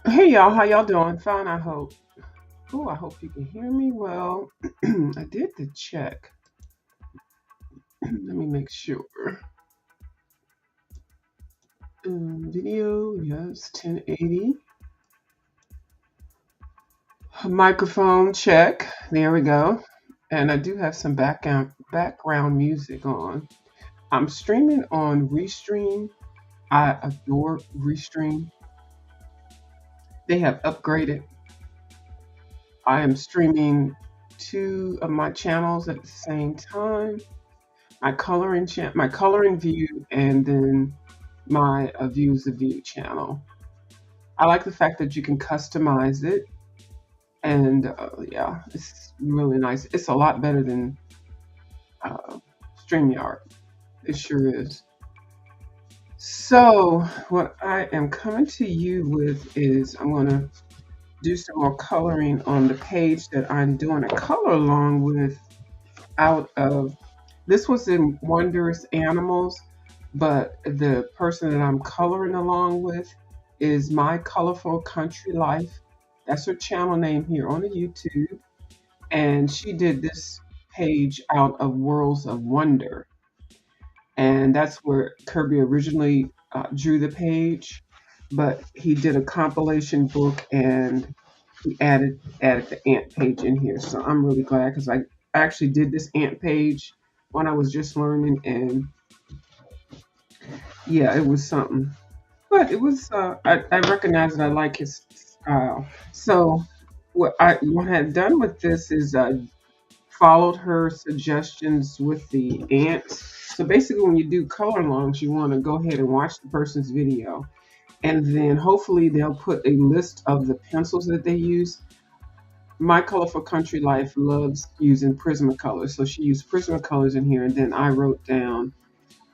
Hey y'all, how y'all doing? Fine, I hope. Oh, I hope you can hear me well. I did the check. Let me make sure. Video, yes, 1080. Microphone check. There we go. And I do have some background music on. I'm streaming on Restream. I adore Restream. They have upgraded. I am streaming two of my channels at the same time. My coloring view, and then my views of view channel. I like the fact that you can customize it, and yeah, it's really nice. It's a lot better than uh, StreamYard. It sure is. So what I am coming to you with is I'm going to do some more coloring on the page that I'm doing a color along with out of. This was in Wondrous Animals, but the person that I'm coloring along with is My Colorful Country Life. That's her channel name here on the YouTube. And she did this page out of Worlds of Wonder. And that's where Kirby originally drew the page. But he did a compilation book and he added the ant page in here. So I'm really glad because I actually did this ant page when I was just learning, and yeah, it was something. But it was I recognize that I like his style. So what I had done with this is followed her suggestions with the ants. So basically, when you do color alongs, you want to go ahead and watch the person's video, and then hopefully they'll put a list of the pencils that they use. My Colorful Country Life loves using Prismacolors, so she used Prismacolors in here, and then I wrote down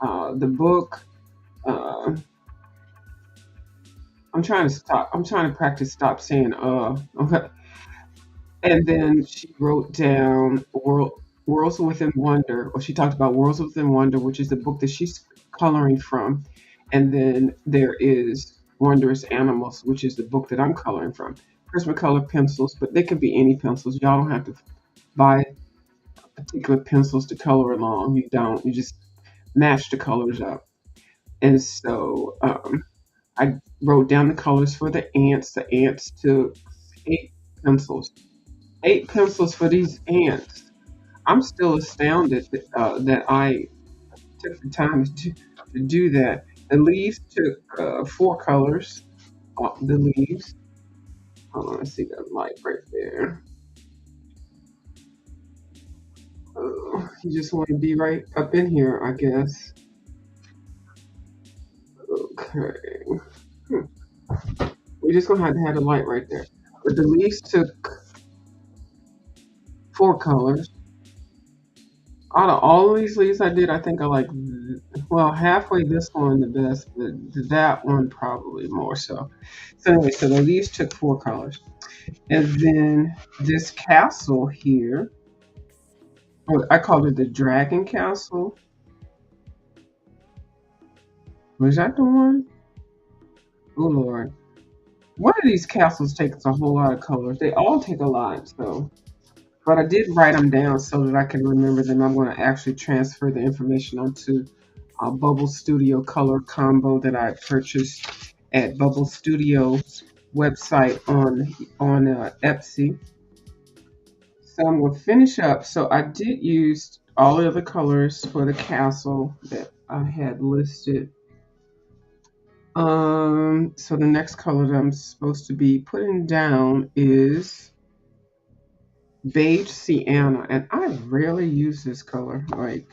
the book. Uh, I'm trying to stop. I'm trying to practice stop saying Okay. And then she wrote down Worlds Within Wonder, or she talked about Worlds Within Wonder, which is the book that she's coloring from. And then there is Wondrous Animals, which is the book that I'm coloring from. Prismacolor pencils, but they could be any pencils. Y'all don't have to buy particular pencils to color along. You don't. You just match the colors up. And so I wrote down the colors for the ants. The ants took eight pencils. Eight pencils for these ants. I'm still astounded that I took the time to do that. The leaves took four colors. The leaves. Hold on, I see that light right there. You just want to be right up in here, I guess. Okay. Hmm. We're just gonna have to have the light right there. But the leaves took four colors. Out of all of these leaves I did, I think I like, well, halfway this one the best, but that one probably more so. So anyway, so the leaves took four colors. And then this castle here, I called it the Dragon Castle. Was that the one? Oh Lord. One of these castles takes a whole lot of colors. They all take a lot, so. But I did write them down so that I can remember them. I'm going to actually transfer the information onto a Bubble Studio color combo that I purchased at Bubble Studio's website on Etsy. So I'm going to finish up. So I did use all of the colors for the castle that I had listed. So the next color that I'm supposed to be putting down is beige sienna, and I rarely use this color. Like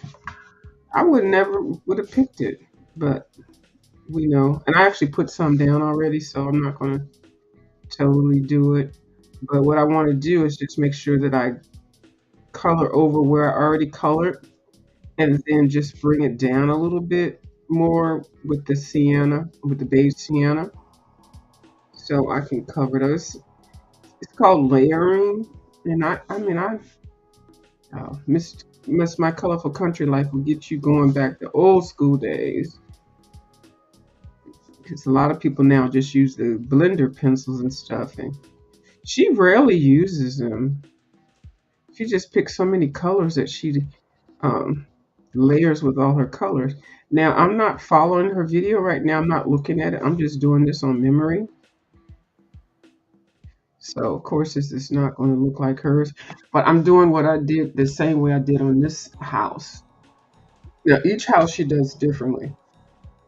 I would never would have picked it, but we know. And I actually put some down already, so I'm not gonna totally do it. But what I want to do is just make sure that I color over where I already colored, and then just bring it down a little bit more with the sienna, with the beige sienna, so I can cover those. It's called layering, and Miss My Colorful Country Life will get you going back to old school days. because a lot of people now just use the blender pencils and stuff, and she rarely uses them. She just picks so many colors that she um, layers with all her colors. Now, I'm not following her video right now. I'm not looking at it. I'm just doing this on memory. So, of course, this is not going to look like hers. But I'm doing what I did the same way I did on this house. Now, each house she does differently.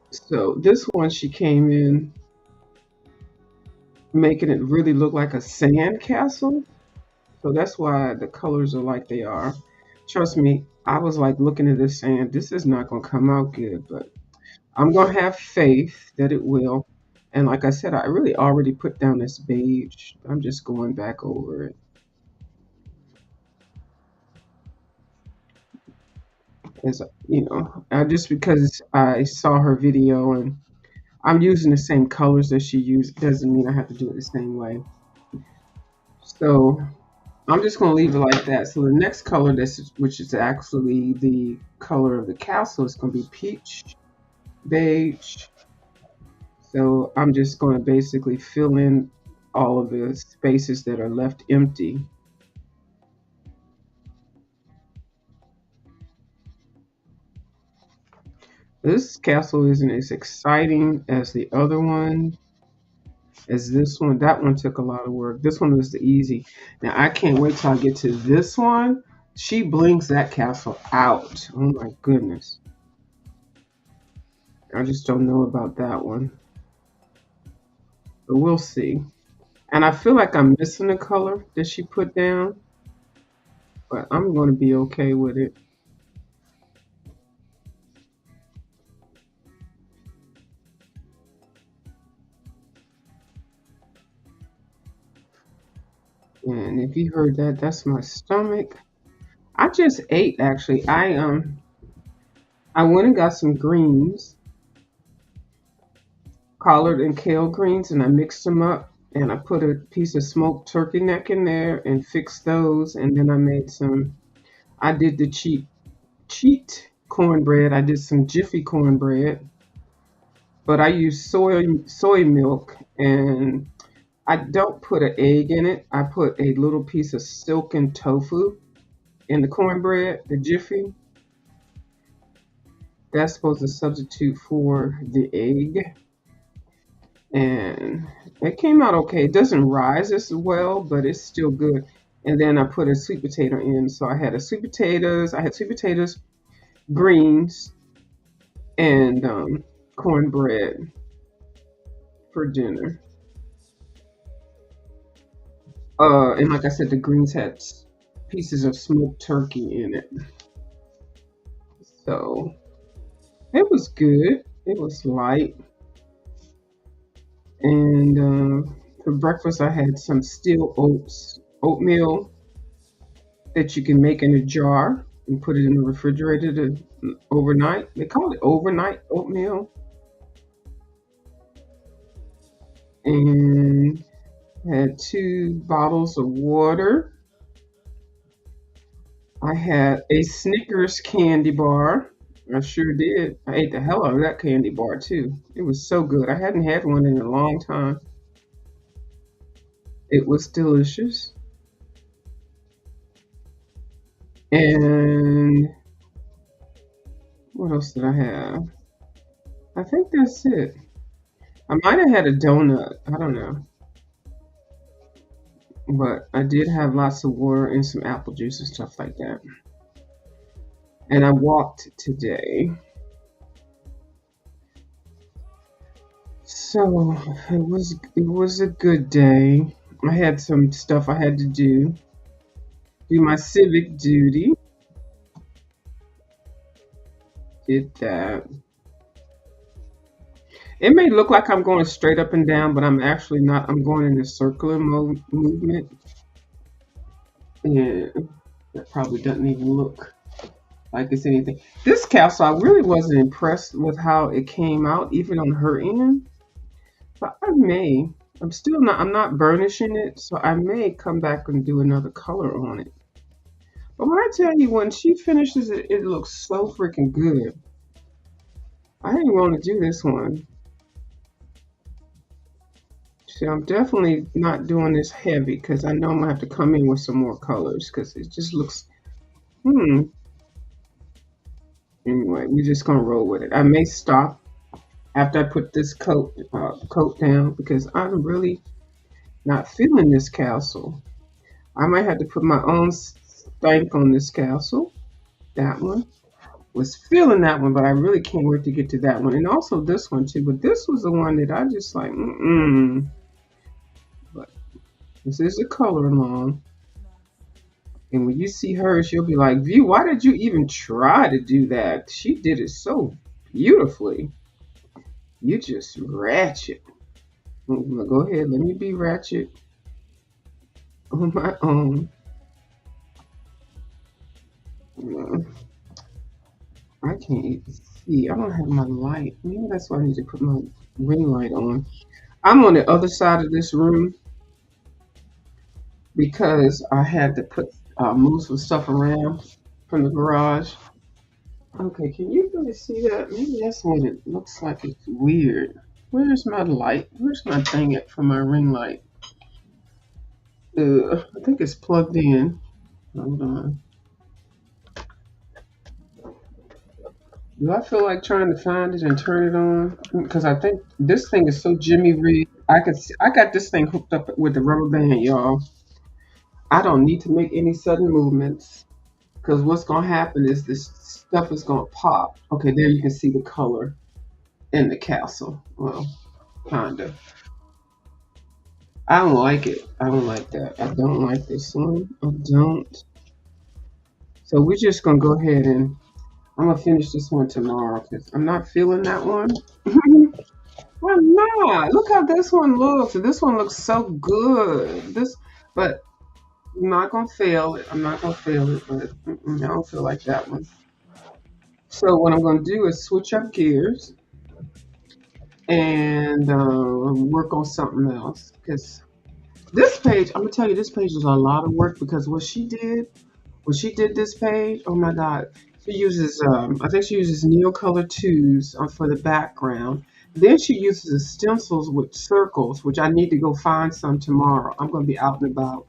So, this one she came in making it really look like a sand castle. So, that's why the colors are like they are. Trust me, I was like looking at this saying, this is not going to come out good. But I'm going to have faith that it will. And like I said, I really already put down this beige. I'm just going back over it. As I just because I saw her video and I'm using the same colors that she used doesn't mean I have to do it the same way. So I'm just going to leave it like that. So the next color, which is actually the color of the castle, is going to be peach beige. So I'm just going to basically fill in all of the spaces that are left empty. This castle isn't as exciting as the other one, as this one. That one took a lot of work. This one was the easy. Now I can't wait till I get to this one. She blinks that castle out. Oh my goodness. I just don't know about that one. But we'll see. And I feel like I'm missing a color that she put down, but I'm going to be okay with it. And if you heard that, that's my stomach. I just ate actually. I went and got some greens, collard and kale greens, and I mixed them up. And I put a piece of smoked turkey neck in there and fixed those. And then I made some. I did the cheat cornbread. I did some Jiffy cornbread, but I used soy milk, and I don't put an egg in it. I put a little piece of silken tofu in the cornbread, the Jiffy. That's supposed to substitute for the egg. And it came out okay. It doesn't rise as well, but it's still good. And then I put a sweet potato in. So I had sweet potatoes, greens, and cornbread for dinner. And like I said, the greens had pieces of smoked turkey in it. So it was good. It was light. And for breakfast, I had some steel oatmeal that you can make in a jar and put it in the refrigerator overnight. They call it overnight oatmeal. And had 2 bottles of water. I had a Snickers candy bar. I sure did. I ate the hell out of that candy bar too. It was so good. I hadn't had one in a long time. It was delicious. And what else did I have? I think that's it. I might have had a donut. I don't know. But I did have lots of water and some apple juice and stuff like that. And I walked today. So it was a good day. I had some stuff I had to do my civic duty. Did that. It may look like I'm going straight up and down, but I'm actually not. I'm going in a circular movement, and that probably doesn't even look like it's anything. This castle, I really wasn't impressed with how it came out, even on her end. But I may. I'm still not. I'm not burnishing it, so I may come back and do another color on it. But when I tell you, when she finishes it, it looks so freaking good. I didn't want to do this one. See, I'm definitely not doing this heavy because I know I'm gonna have to come in with some more colors because it just looks. Hmm. Anyway, we're just gonna roll with it. I may stop after I put this coat down because I'm really not feeling this castle. I might have to put my own stank on this castle. That one was feeling that one, but I really can't wait to get to that one, and also this one too. But this was the one that I just like. Mm-mm. But this is the color along, and when you see hers, you'll be like, "View, why did you even try to do that? She did it so beautifully. You just ratchet." Go ahead, let me be ratchet on my own. No, I can't even see. I don't have my light. Maybe that's why I need to put my ring light on. I'm on the other side of this room because I had to move some stuff around from the garage. Okay, can you really see that? Maybe that's what it looks like. It's weird. Where's my light? Where's my thing at for my ring light? I think it's plugged in. Hold on. Do I feel like trying to find it and turn it on? Because I think this thing is so Jimmy Reed. I got this thing hooked up with the rubber band, y'all. I don't need to make any sudden movements because what's gonna happen is this stuff is gonna pop. Okay, there you can see the color in the castle. Well, kinda. I don't like it. I don't like that. I don't like this one. I don't. So we're just gonna go ahead and I'm gonna finish this one tomorrow because I'm not feeling that one. I'm not. Look how this one looks. This one looks so good. But I'm not gonna fail it. I'm not gonna fail it, but I don't feel like that one. So what I'm gonna do is switch up gears and work on something else. Because this page, I'm gonna tell you, this page was a lot of work because when she did this page, oh my God, she uses, I think she uses Neocolor 2s for the background. Then she uses stencils with circles, which I need to go find some tomorrow. I'm going to be out and about,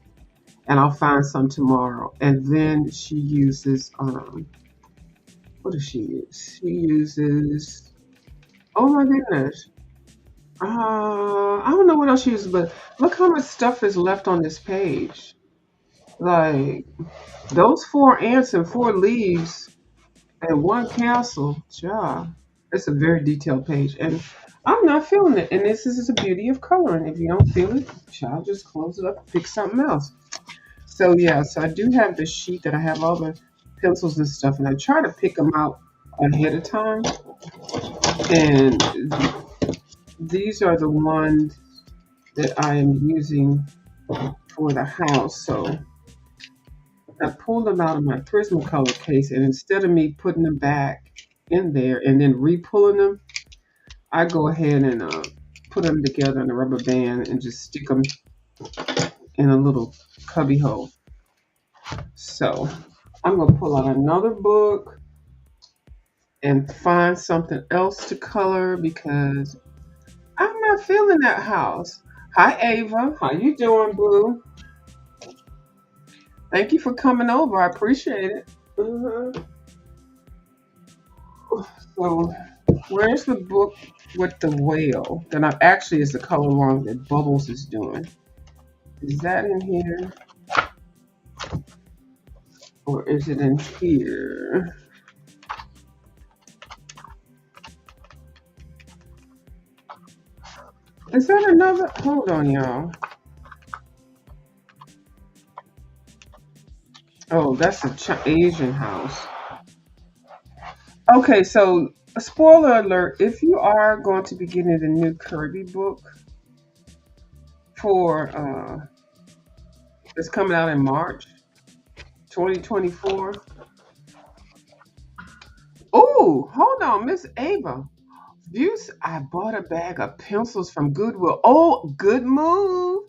and I'll find some tomorrow. And then she uses, what does she use? She uses, oh my goodness. I don't know what else she uses, but look how much stuff is left on this page. Like, those four ants and four leaves and one castle, yeah, it's a very detailed page, and I'm not feeling it. And this is the beauty of coloring. If you don't feel it, child, just close it up, and pick something else. So yeah, so I do have this sheet that I have all the pencils and stuff, and I try to pick them out ahead of time. And these are the ones that I am using for the house. So I pulled them out of my Prismacolor case, and instead of me putting them back in there and then re-pulling them, I go ahead and put them together in a rubber band and just stick them in a little cubby hole. So I'm gonna pull out another book and find something else to color because I'm not feeling that house. Hi Ava, how you doing, boo? Thank you for coming over. I appreciate it. Mhm. So, where's the book with the whale? That I actually is the color along that Bubbles is doing. Is that in here? Or is it in here? Is that another? Hold on, y'all. Oh, that's a Asian house. Okay, so a spoiler alert: if you are going to be getting the new Kirby book for it's coming out in March 2024. Oh, hold on, Miss Ava. Views. I bought a bag of pencils from Goodwill. Oh, good move.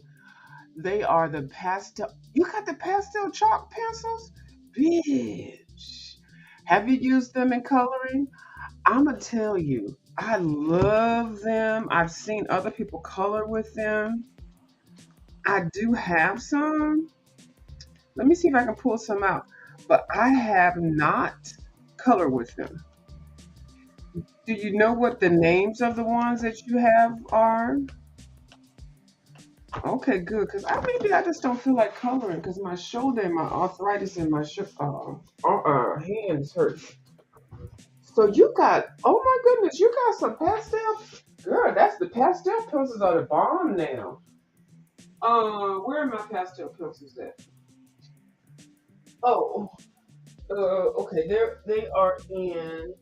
They are the pastel. You got the pastel chalk pencils? Bitch. Have you used them in coloring? I'ma tell you. I love them. I've seen other people color with them. I do have some. Let me see if I can pull some out. But I have not colored with them. Do you know what the names of the ones that you have are? Okay, good. Because maybe I just don't feel like coloring because my shoulder and my arthritis in my hands hurt. So you got, oh my goodness, you got some pastel. Girl, that's the pastel pencils are the bomb now. Where are my pastel pencils at? Oh, okay, they are in.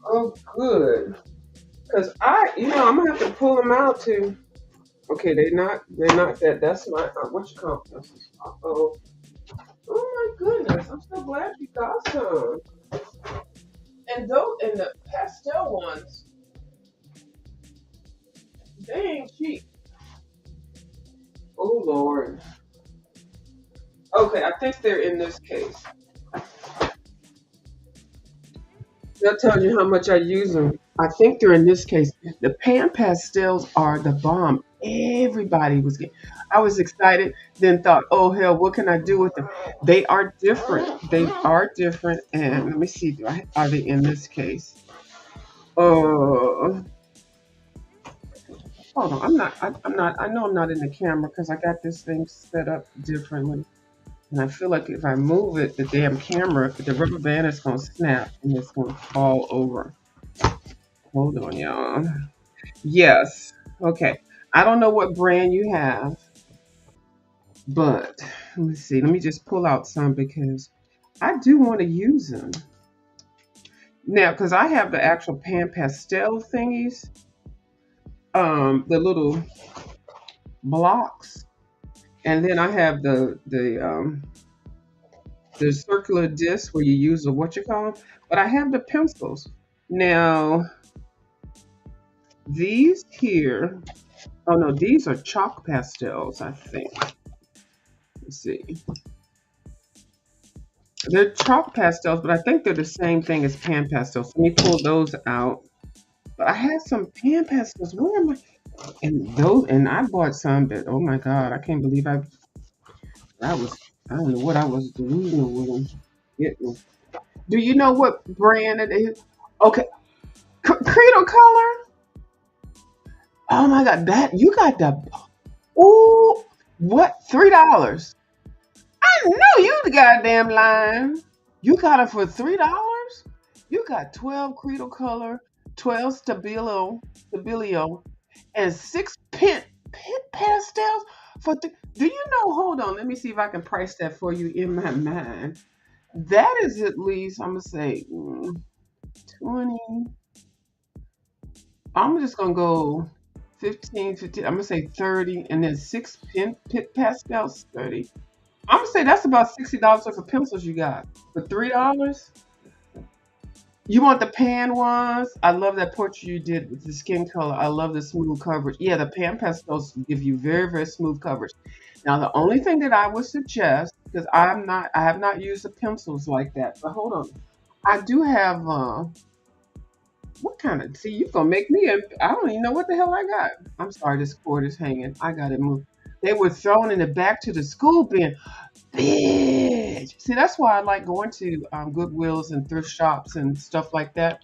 Oh, good. Cause I'm gonna have to pull them out too. Okay, they're not that. That's my what you call pencils. Oh, oh my goodness, I'm so glad you got some. And the pastel ones, they ain't cheap. Oh Lord. Okay, I think they're in this case. That tells you how much I use them. I think they're in this case. The pan pastels are the bomb. Everybody was getting. I was excited. Then thought, oh hell, what can I do with them? They are different. They are different. And let me see. Are they in this case? Uh, hold on. I'm not. I'm not. I know I'm not in the camera because I got this thing set up differently. And I feel like if I move it, the damn camera, the rubber band is gonna snap and it's gonna fall over. Hold on, y'all. Yes. Okay. I don't know what brand you have, but let me see. Let me just pull out some because I do want to use them. Now, because I have the actual pan pastel thingies, the little blocks, and then I have the circular disc where you use the what you call them, but I have the pencils. Now, these here, oh no, these are chalk pastels, I think. Let's see. They're chalk pastels, but I think they're the same thing as pan pastels. Let me pull those out. But I had some pan pastels. Where am I? And I bought some that, oh my God, I can't believe I don't know what I was doing with them. Getting. Do you know what brand it is? Okay, Credo Color. Oh my God, that you got the, oh, what, $3? I know you the goddamn lying. You got it for $3? You got 12 Credo Color, 12 Stabilio, and six pink pastels for do you know? Hold on, let me see if I can price that for you in my mind. That is at least, I'm gonna say 20. I'm just gonna go 15, 15. I'm gonna say 30, and then six pink pastels, 30. I'm gonna say that's about $60 worth of pencils you got for $3. You want the pan ones? I love that portrait you did with the skin color. I love the smooth coverage. Yeah, the pan pastels give you very, very smooth coverage. Now, the only thing that I would suggest, because I have not used the pencils like that. But hold on, I do have. What kind of? See, you gonna make me? I don't even know what the hell I got. I'm sorry, this cord is hanging. I got it moved. They were thrown in the back to the school bin. Bitch. See, that's why I like going to Goodwills and thrift shops and stuff like that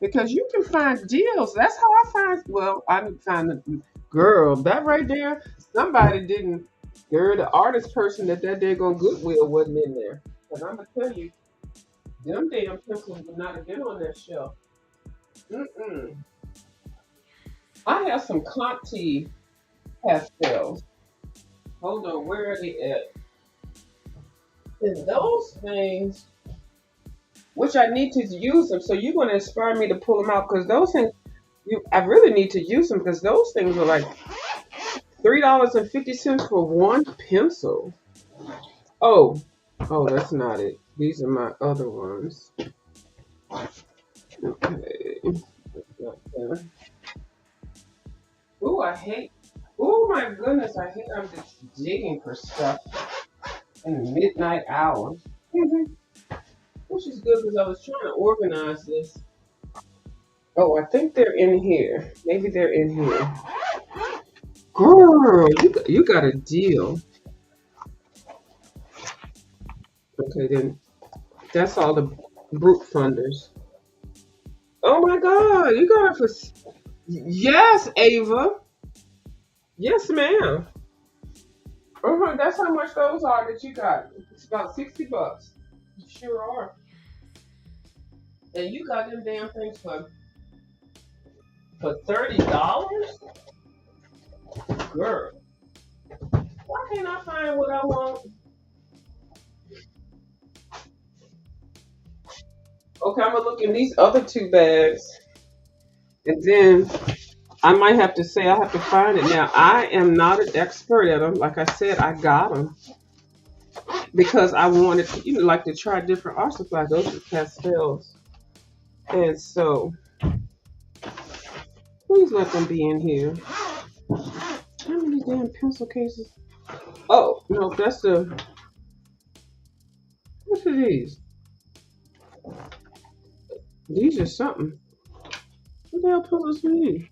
because you can find deals. That's how I find. Well, I didn't find the girl that right there. Somebody didn't. Girl, the artist person that day on Goodwill wasn't in there. Cause I'm gonna tell you, them damn pencils would not have been on that shelf. Mm-mm. I have some Conti pastels. Hold on, where are they at? And those things, which I need to use them, so you're going to inspire me to pull them out because those things, I really need to use them because those things are like $3.50 for one pencil. Oh, oh, that's not it. These are my other ones. Okay. Oh, I hate. Oh my goodness, I hate. I'm just digging for stuff. in the midnight hour. Mhm. Which is good because I was trying to organize this. Oh, I think they're in here. Maybe they're in here. Girl, you got a deal. Okay, then that's all the brute funders. Oh my God, you got it for. Yes, Ava. Yes, ma'am. That's how much those are that you got. It's about $60. You sure are. And you got them damn things for $30, girl. Why can't I find what I want? Okay, I'm gonna look in these other two bags, and then I might have to say I have to find it. Now I am not an expert at them. Like I said, I got them because I wanted to, like to try different art supplies. Those are pastels, and so please let them be in here. How many damn pencil cases? Oh no, that's the. What are these? These are something. What the hell pencils are these?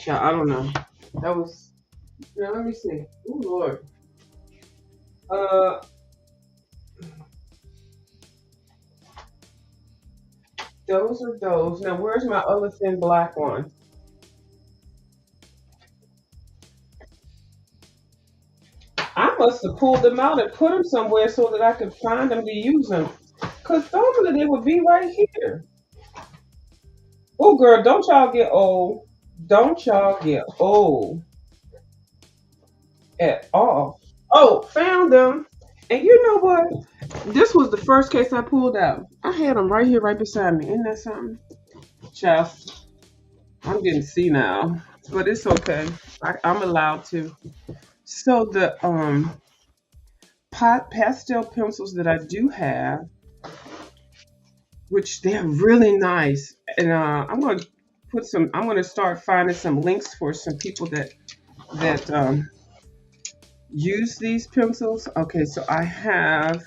Yeah, I don't know. That was. Now let me see. Oh Lord. Uh, those are those. Now where's my other thin black one? I must have pulled them out and put them somewhere so that I could find them to use them. Cause normally they would be right here. Oh girl, don't y'all get old. Don't y'all get old at all. Oh, found them. And you know what? This was the first case I pulled out. I had them right here, right beside me. Isn't that something? Child, I'm getting senile, but it's okay. I'm allowed to. So the pastel pencils that I do have, which they're really nice, and I'm going to put some. I'm going to start finding some links for some people that use these pencils. Okay, so I have.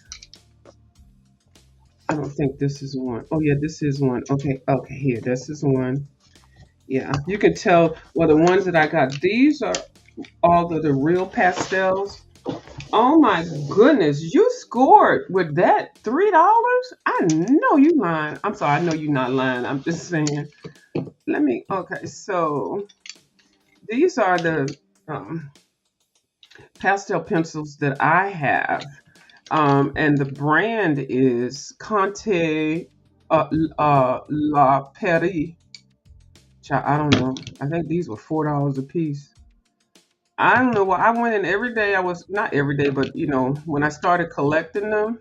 I don't think this is one. Oh yeah, this is one. Okay, okay, here, this is one. Yeah, you can tell. Well, the ones that I got, these are all of the real pastels. Oh my goodness, you scored with that $3? I know you lying. I'm sorry, I know you're not lying. I'm just saying. Let me. Okay, so these are the pastel pencils that I have, and the brand is Conte La Paris. I don't know. I think these were $4 a piece. I don't know why I went in every day. I was not every day, but when I started collecting them,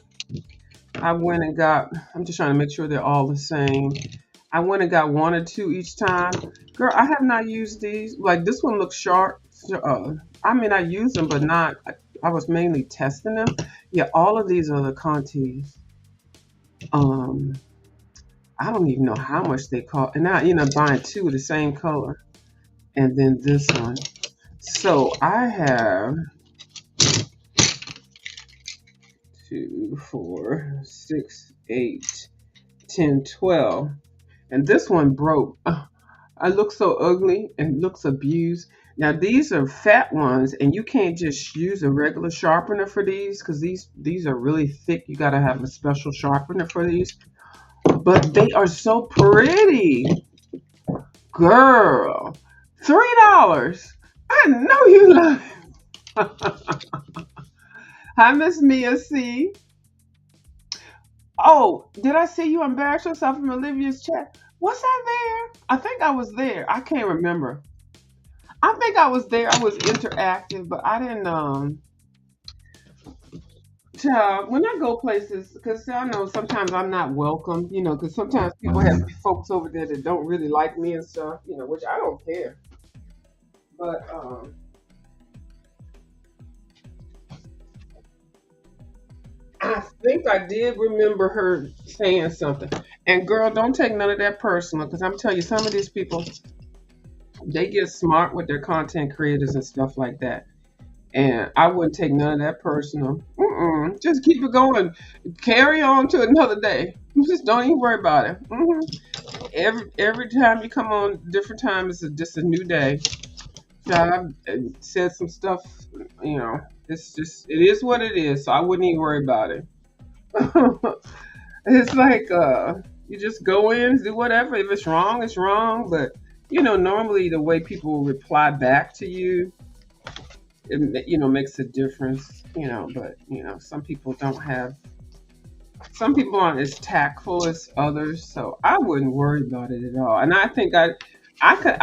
I went and got. I'm just trying to make sure they're all the same. I went and got one or two each time. Girl, I have not used these. Like this one looks sharp. I mean, I use them, but not. I was mainly testing them. Yeah, all of these are the Contis. Um, I don't even know how much they cost. And I ended up buying two of the same color, and then this one. So I have 2, 4, 6, 8, 10, 12. And this one broke. I look so ugly and looks abused. Now these are fat ones, and you can't just use a regular sharpener for these because these are really thick. You got to have a special sharpener for these. But they are so pretty, girl. $3. I know you love it. Hi, Miss Mia C. Oh, did I see you embarrass yourself from Olivia's chat? Was I there? I think I was there. I can't remember. I think I was there. I was interactive, but I didn't. Child, when I go places, because I know sometimes I'm not welcome. Because sometimes people have folks over there that don't really like me and stuff. Which I don't care. But I think I did remember her saying something. And girl, don't take none of that personal, because I'm telling you, some of these people, they get smart with their content creators and stuff like that. And I wouldn't take none of that personal. Just keep it going. Carry on to another day. Just don't even worry about it. Every time you come on, different time is just a new day. So I said some stuff. You know, it's just it is what it is. So I wouldn't even worry about it. It's like you just go in, do whatever. If it's wrong, it's wrong. But normally the way people reply back to you, it makes a difference. But some people don't have. Some people aren't as tactful as others, so I wouldn't worry about it at all. And I think I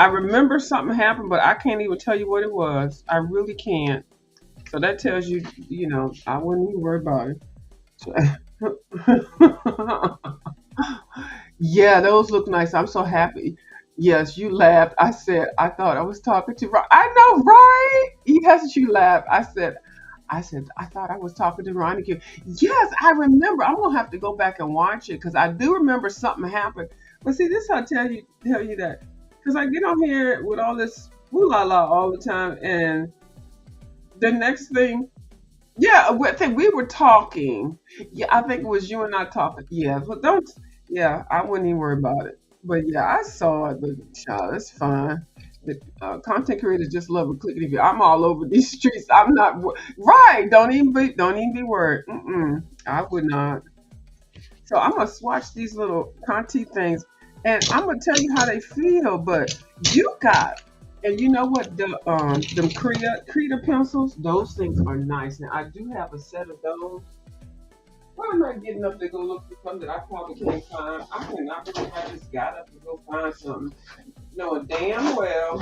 remember something happened, but I can't even tell you what it was. I really can't. So that tells you, I wouldn't even worry about it. So- Yeah, those look nice. I'm so happy. Yes, you laughed. I said, I thought I was talking to Ron. I know, right? Yes, you laughed. I said, I thought I was talking to Ronnie. Yes, I remember. I'm gonna have to go back and watch it because I do remember something happened. But see, this I tell you that because I get on here with all this ooh la la all the time, and the next thing, yeah, I think we were talking. Yeah, I think it was you and I talking. Yeah, but don't. Yeah, I wouldn't even worry about it. But yeah, I saw it. But child, it's fine. The content creators just love a click of you. I'm all over these streets. I'm not right. Don't even be worried. I would not. So I'm gonna swatch these little content things, and I'm gonna tell you how they feel. But you got, and you know what them Krita pencils? Those things are nice. Now I do have a set of those. Why am I getting up to go look for something that I probably can't find? I cannot believe I just got up to go find something. Knowing damn well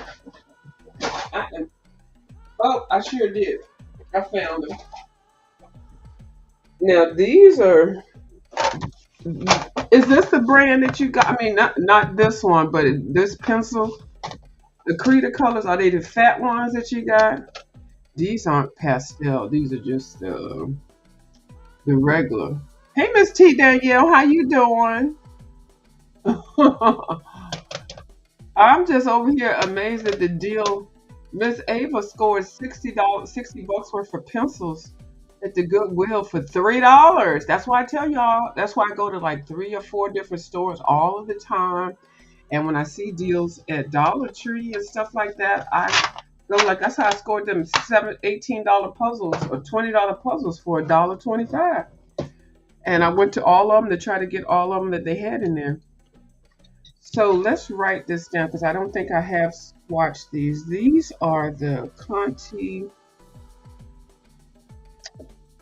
I am. Oh, I sure did. I found them. Now these are. Is this the brand that you got? I mean, not this one, but this pencil. The Krita colors are they the fat ones that you got? These aren't pastel. These are just the regular. Hey, Miss T Danielle, how you doing? I'm just over here amazed at the deal. Miss Ava scored $60, $60 worth of pencils at the Goodwill for $3. That's why I tell y'all. That's why I go to like 3 or 4 different stores all of the time. And when I see deals at Dollar Tree and stuff like that, I go like that's how I scored them $18 puzzles or $20 puzzles for $1.25. And I went to all of them to try to get all of them that they had in there. So let's write this down because I don't think I have watched these. These are the Conti.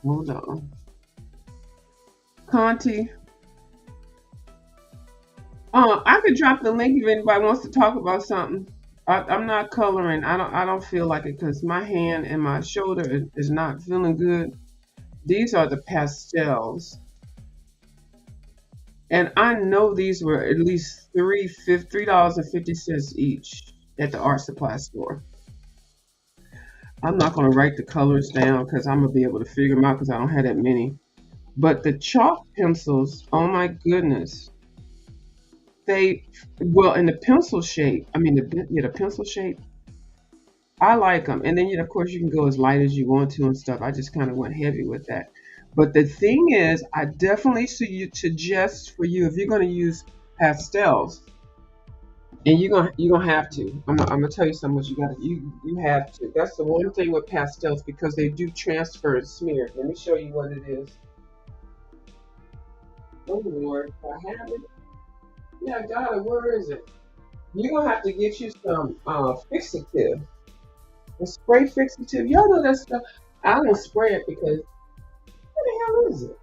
Hold on. Conti. I could drop the link if anybody wants to talk about something. I'm not coloring. I don't feel like it because my hand and my shoulder is not feeling good. These are the pastels. And I know these were at least $3.50 each at the art supply store. I'm not going to write the colors down because I'm going to be able to figure them out because I don't have that many. But the chalk pencils, oh my goodness. They, well, in the pencil shape, I mean, the pencil shape, I like them. And then, of course, you can go as light as you want to and stuff. I just kind of went heavy with that. But the thing is, I definitely suggest for you if you're going to use pastels, and you're gonna have to. I'm gonna tell you something. What you have to. That's the one thing with pastels because they do transfer and smear. Let me show you what it is. Oh Lord, I have it. Yeah, I got it. Where is it? You're gonna have to get you some fixative, a spray fixative. Y'all know that stuff. I don't spray it because what the hell is it?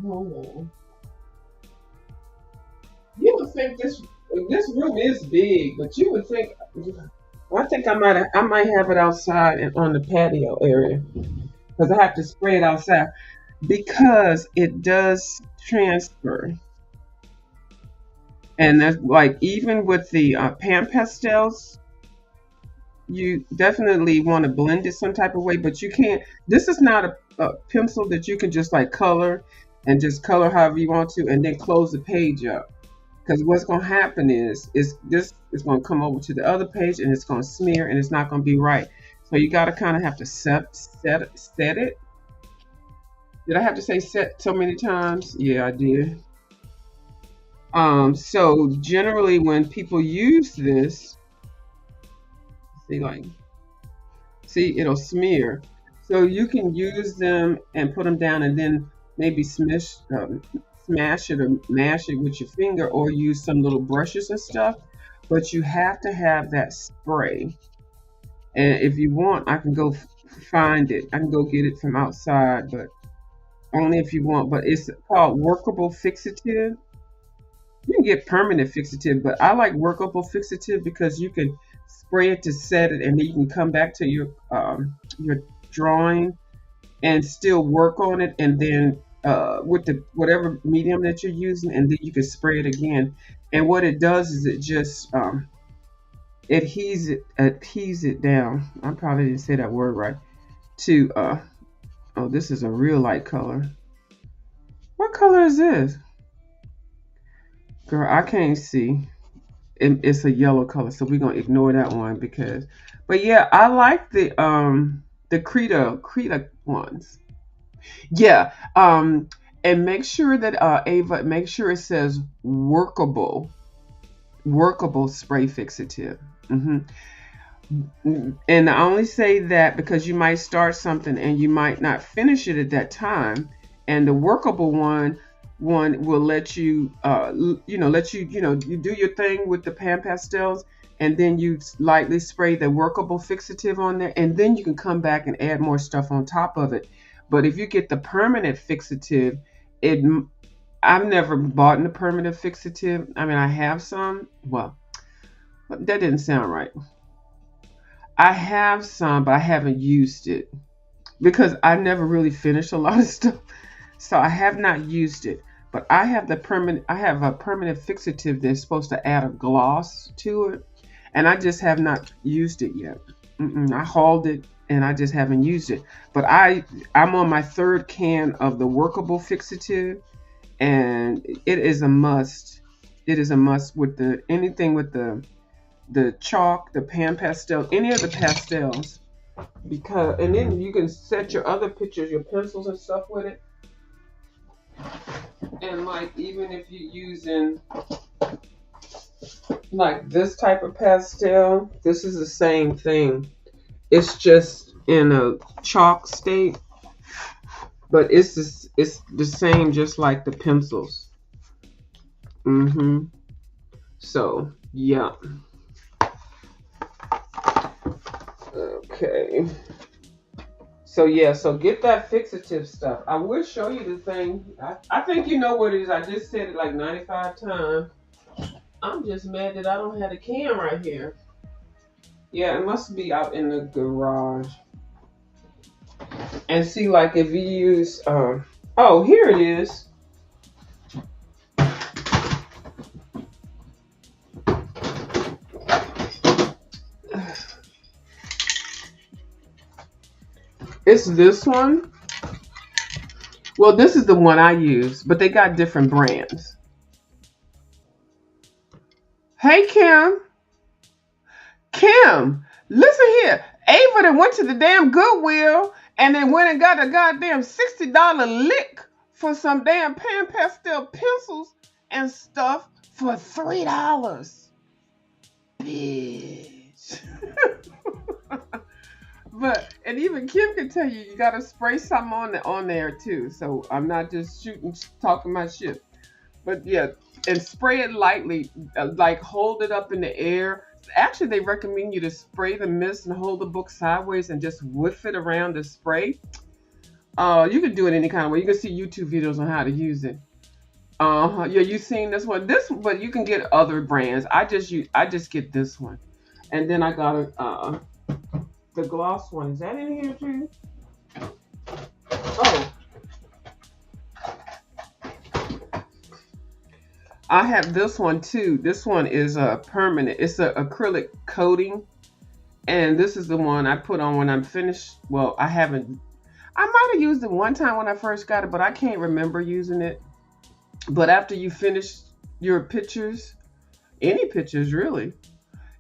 Hold on. You would think this room is big, but you would think. I think I might have it outside and on the patio area because I have to spray it outside because it does transfer. And that's like even with the pan pastels, you definitely want to blend it some type of way, but you can't. This is not a pencil that you can just like color and just color however you want to, and then close the page up. Because what's going to happen is this is going to come over to the other page and it's going to smear and it's not going to be right. So you got to kind of have to set it. Did I have to say set so many times? Yeah, I did. So generally when people use this, see, like, see, it'll smear. So you can use them and put them down and then maybe smash it or mash it with your finger or use some little brushes and stuff. But you have to have that spray. And if you want, I can go find it. I can go get it from outside, but only if you want. But it's called workable fixative. You can get permanent fixative, but I like workable fixative because you can spray it to set it, and then you can come back to your drawing and still work on it, and then with the whatever medium that you're using, and then you can spray it again. And what it does is it just adheses it down. I probably didn't say that word right. To oh, this is a real light color. What color is this? Girl, I can't see. It's a yellow color, so we're gonna ignore that one because. But yeah, I like the Krita ones. Yeah. And make sure that Ava, make sure it says workable spray fixative. hmm And I only say that because you might start something and you might not finish it at that time, and the workable one will let you you do your thing with the pan pastels, and then you lightly spray the workable fixative on there, and then you can come back and add more stuff on top of it. But if you get the permanent fixative, it I've never bought the permanent fixative. I mean, I have some. Well, that didn't sound right. I have some, but I haven't used it because I never really finished a lot of stuff. So I have not used it. But I have a permanent fixative that's supposed to add a gloss to it. And I just have not used it yet. I hauled it and I just haven't used it. But I'm on my third can of the workable fixative, and it is a must. It is a must with anything with the chalk, the pan pastel, any of the pastels, because and then you can set your other pictures, your pencils and stuff with it. And like even if you're using like this type of pastel, this is the same thing. It's just in a chalk state, but it's the same just like the pencils. So yeah. Okay. So yeah, so get that fixative stuff. I will show you the thing. I think you know what it is. I just said it like 95 times. I'm just mad that I don't have a can right here. Yeah, it must be out in the garage. And see, like if you use, oh, here it is. It's this one. Well, this is the one I use, but they got different brands. Hey, Kim. Kim, listen here. Ava that went to the damn Goodwill and then went and got a goddamn $60 lick for some damn pan pastel pencils and stuff for $3. Bitch. But and even Kim can tell you gotta spray something on there too. So I'm not just talking my shit. But yeah, and spray it lightly, like hold it up in the air. Actually, they recommend you to spray the mist and hold the book sideways and just whiff it around the spray. You can do it any kind of way. You can see YouTube videos on how to use it. Yeah, you seen this one. But you can get other brands. I just get this one, and then I got the gloss one. Is that in here too? Oh, I have this one too. This one is permanent. It's an acrylic coating, and this is the one I put on when I'm finished. Well, I haven't. I might have used it one time when I first got it, but I can't remember using it. But after you finish your pictures, any pictures really.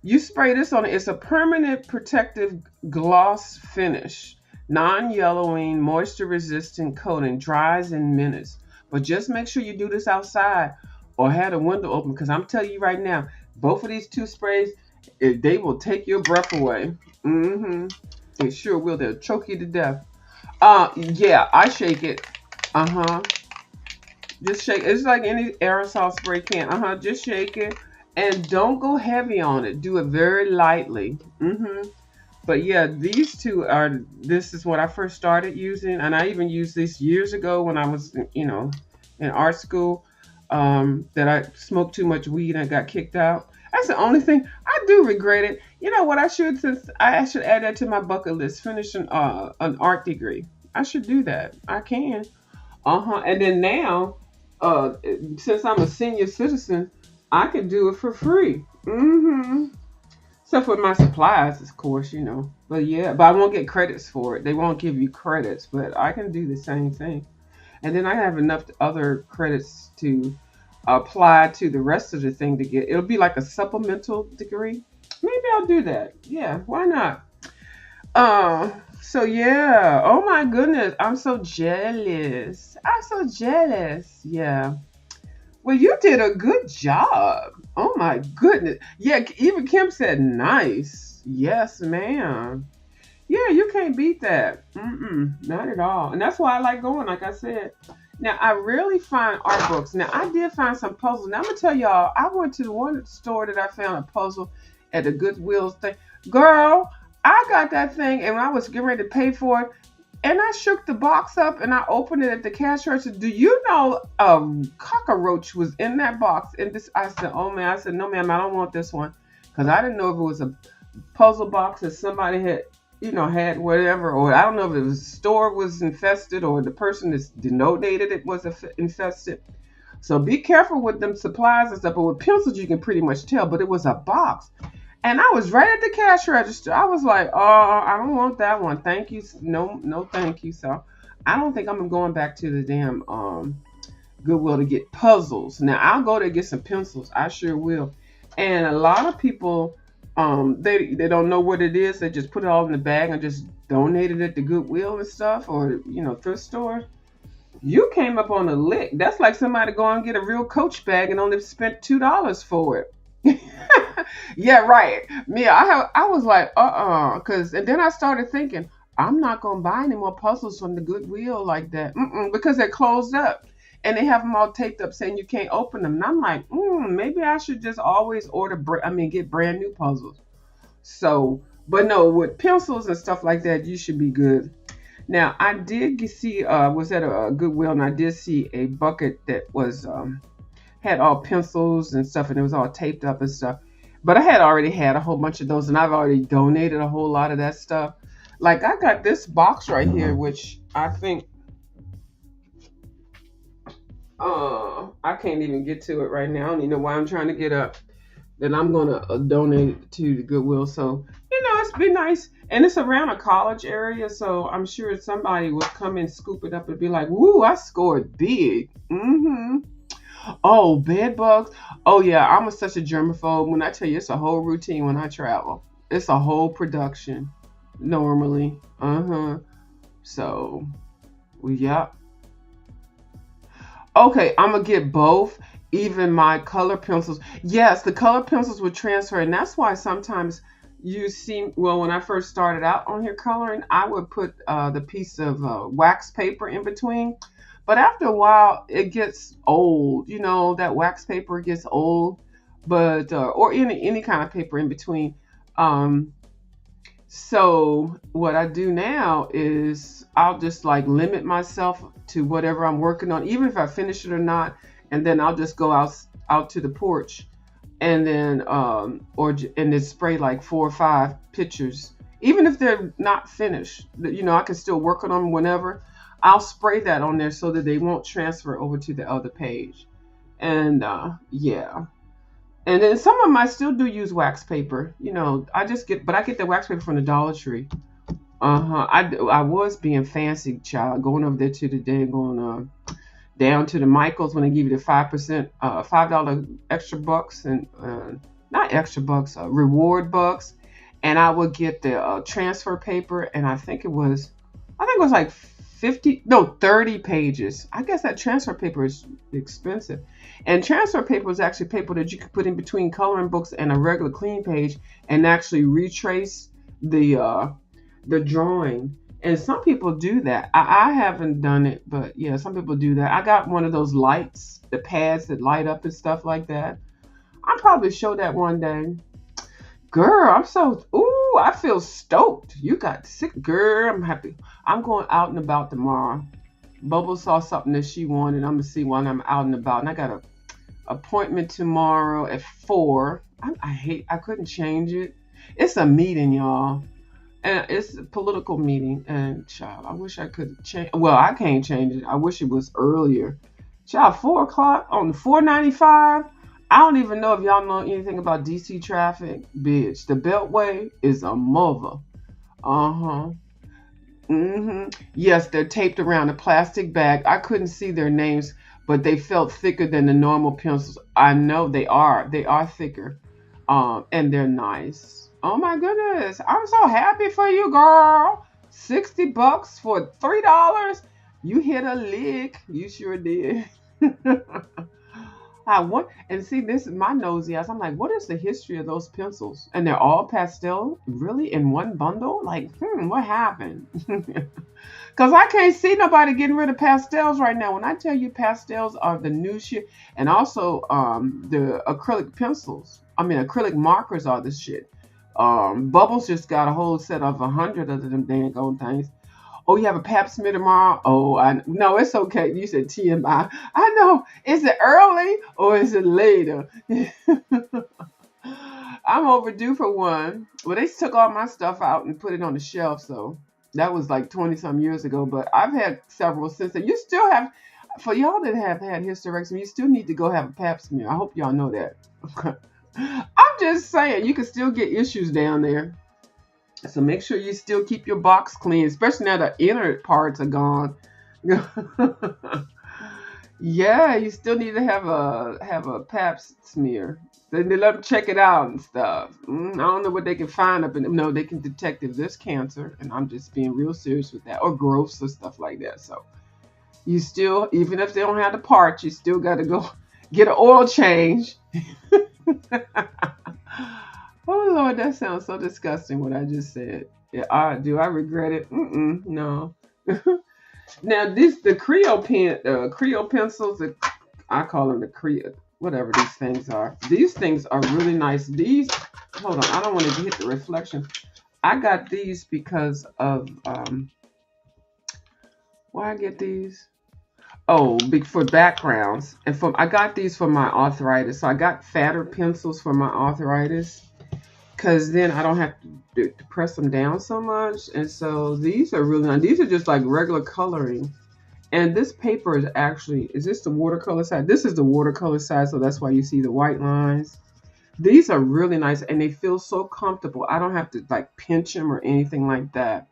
You spray this on it. It's a permanent protective gloss finish, non-yellowing, moisture-resistant coating, dries in minutes. But just make sure you do this outside or have the window open because I'm telling you right now, both of these two sprays, they will take your breath away. Mm-hmm. They sure will. They'll choke you to death. Yeah, I shake it. Uh-huh. Just shake. It's like any aerosol spray can. Just shake it, and don't go heavy on it. Do it very lightly. But yeah, these two are. This is what I first started using, and I even used this years ago when I was, in art school. That I smoked too much weed and got kicked out. That's the only thing I do regret it. You know what I should? Since I should add that to my bucket list. Finish an art degree. I should do that. I can. And then now, uh, since I'm a senior citizen, I can do it for free. Except for my supplies, of course. But yeah, but I won't get credits for it. They won't give you credits, but I can do the same thing. And then I have enough other credits to apply to the rest of the thing to get. It'll be like a supplemental degree. Maybe I'll do that. Yeah, why not? So yeah. Oh my goodness, I'm so jealous. I'm so jealous. Yeah. Well, you did a good job. Oh my goodness. Yeah, even Kim said nice. Yes, ma'am. Yeah, you can't beat that. Not at all. And that's why I like going, like I said. Now, I rarely find art books. Now, I did find some puzzles. Now, I'm going to tell y'all, I went to the one store that I found a puzzle at the Goodwill thing. Girl, I got that thing, and when I was getting ready to pay for it, and I shook the box up and I opened it at the cash register. Do you know a cockroach was in that box? And this, I said, oh man, I said, no ma'am, I don't want this one. Because I didn't know if it was a puzzle box that somebody had whatever, or I don't know if the store was infested or the person that denotated it was infested. So be careful with them supplies and stuff. But with pencils, you can pretty much tell. But it was a box. And I was right at the cash register. I was like, oh, I don't want that one. Thank you. No, no, thank you. So I don't think I'm going back to the damn Goodwill to get puzzles. Now, I'll go there to get some pencils. I sure will. And a lot of people, they don't know what it is. They just put it all in the bag and just donate it at the Goodwill and stuff, or thrift store. You came up on a lick. That's like somebody going and get a real Coach bag and only spent $2 for it. Yeah, right. Me, I was like, and then I started thinking, I'm not gonna buy any more puzzles from the Goodwill like that, because they're closed up and they have them all taped up saying you can't open them. And I'm like, maybe I should just always get brand new puzzles. So, but no, with pencils and stuff like that, you should be good. Now, I did see, was at a Goodwill, and I did see a bucket that was had all pencils and stuff, and it was all taped up and stuff. But I had already had a whole bunch of those, and I've already donated a whole lot of that stuff. Like I got this box right here, which I think I can't even get to it right now. I don't even know why I'm trying to get up. That I'm gonna donate it to the Goodwill. So it's been nice, and it's around a college area, so I'm sure somebody will come and scoop it up and be like, "Woo, I scored big." Oh, bed bugs. Oh yeah, I'm such a germaphobe. When I tell you, it's a whole routine when I travel. It's a whole production normally. So, well, yeah. Okay, I'm gonna get both. Even my color pencils. Yes, the color pencils would transfer, and that's why sometimes you see. Well, when I first started out on here coloring, I would put the piece of wax paper in between. But after a while, it gets old. That wax paper gets old, but or any kind of paper in between. So what I do now is I'll just like limit myself to whatever I'm working on, even if I finish it or not, and then I'll just go out to the porch, and then and then spray like 4 or 5 pictures, even if they're not finished. I can still work on them whenever. I'll spray that on there so that they won't transfer over to the other page. And yeah. And then some of them I still do use wax paper. I get the wax paper from the Dollar Tree. I was being fancy, child, going over there to the day going down to the Michaels when they give you the 5%, $5 extra bucks and not extra bucks, reward bucks, and I would get the transfer paper, and I think it was like 50, no, 30 pages. I guess that transfer paper is expensive, and transfer paper is actually paper that you could put in between coloring books and a regular clean page, and actually retrace the drawing. And some people do that. I haven't done it, but yeah, some people do that. I got one of those lights, the pads that light up and stuff like that. I'll probably show that one day. Girl, I feel stoked. You got sick. Girl, I'm happy. I'm going out and about tomorrow. Bubble saw something that she wanted. I'm going to see when I'm out and about. And I got a appointment tomorrow at 4. I couldn't change it. It's a meeting, y'all. And it's a political meeting. And child, I wish I could change. Well, I can't change it. I wish it was earlier. Child, 4 o'clock on the 495. I don't even know if y'all know anything about DC traffic. Bitch, the Beltway is a mother. Uh-huh. Yes, they're taped around a plastic bag. I couldn't see their names, but they felt thicker than the normal pencils. I know they are. They are thicker. And they're nice. Oh my goodness. I'm so happy for you, girl. $60 for $3. You hit a lick. You sure did. I want and see this is my nosy ass. I'm like, what is the history of those pencils? And they're all pastel, really in one bundle? Like, what happened? Because I can't see nobody getting rid of pastels right now. When I tell you pastels are the new shit, and also the acrylic pencils. I mean, acrylic markers are the shit. Bubbles just got a whole set of 100 of them dang old things. Oh, you have a pap smear tomorrow? Oh, no, it's okay. You said TMI. I know. Is it early or is it later? I'm overdue for one. Well, they took all my stuff out and put it on the shelf, so that was like 20 some years ago. But I've had several since then. You still have, for y'all that have had hysterectomy, you still need to go have a pap smear. I hope y'all know that. I'm just saying, you can still get issues down there. So make sure you still keep your box clean, especially now the inner parts are gone. Yeah, you still need to have a pap smear. Then they let them check it out and stuff. I don't know what they can find up in them. No, they can detect if there's cancer, and I'm just being real serious with that, or growths or stuff like that. So you still, even if they don't have the parts, you still got to go get an oil change. Oh Lord, that sounds so disgusting what I just said. Yeah, do I regret it? No. Now the Creo pencils, I call them the Creo, whatever these things are. These things are really nice. These, hold on, I don't want to hit the reflection. I got these because of why I get these? Oh, for backgrounds, and I got these for my arthritis. So I got fatter pencils for my arthritis, because then I don't have to press them down so much. And so these are really nice. These are just like regular coloring. And this paper is this the watercolor side? This is the watercolor side, so that's why you see the white lines. These are really nice, and they feel so comfortable. I don't have to like pinch them or anything like that.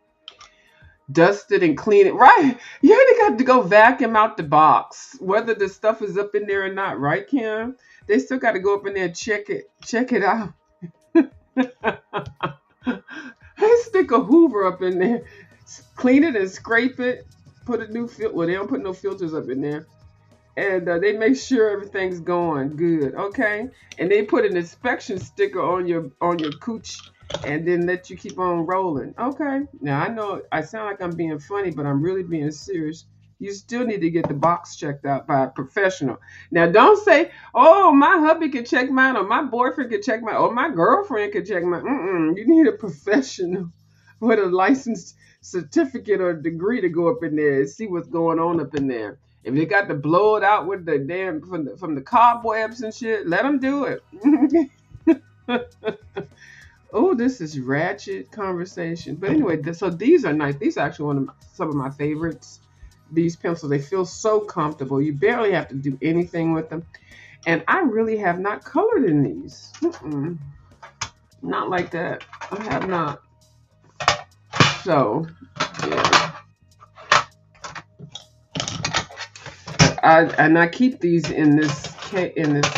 Dust it and clean it. Right. You ain't got to go vacuum out the box, whether the stuff is up in there or not, right, Kim? They still got to go up in there and check it out. They stick a Hoover up in there, clean it and scrape it, put a new filter. Well, they don't put no filters up in there, and they make sure everything's going good. Okay, and they put an inspection sticker on your cooch, and then let you keep on rolling. Okay, now I know I sound like I'm being funny, but I'm really being serious. You still need to get the box checked out by a professional. Now, don't say, oh, my hubby can check mine, or my boyfriend can check mine, or my girlfriend can check mine. You need a professional with a licensed certificate or degree to go up in there and see what's going on up in there. If you got to blow it out with the damn, from the cobwebs and shit, let them do it. Oh, this is ratchet conversation. But anyway, so these are nice. These are actually some of my favorites. These pencils, they feel so comfortable. You barely have to do anything with them. And I really have not colored in these. Not like that. I have not. So, yeah. I keep these in this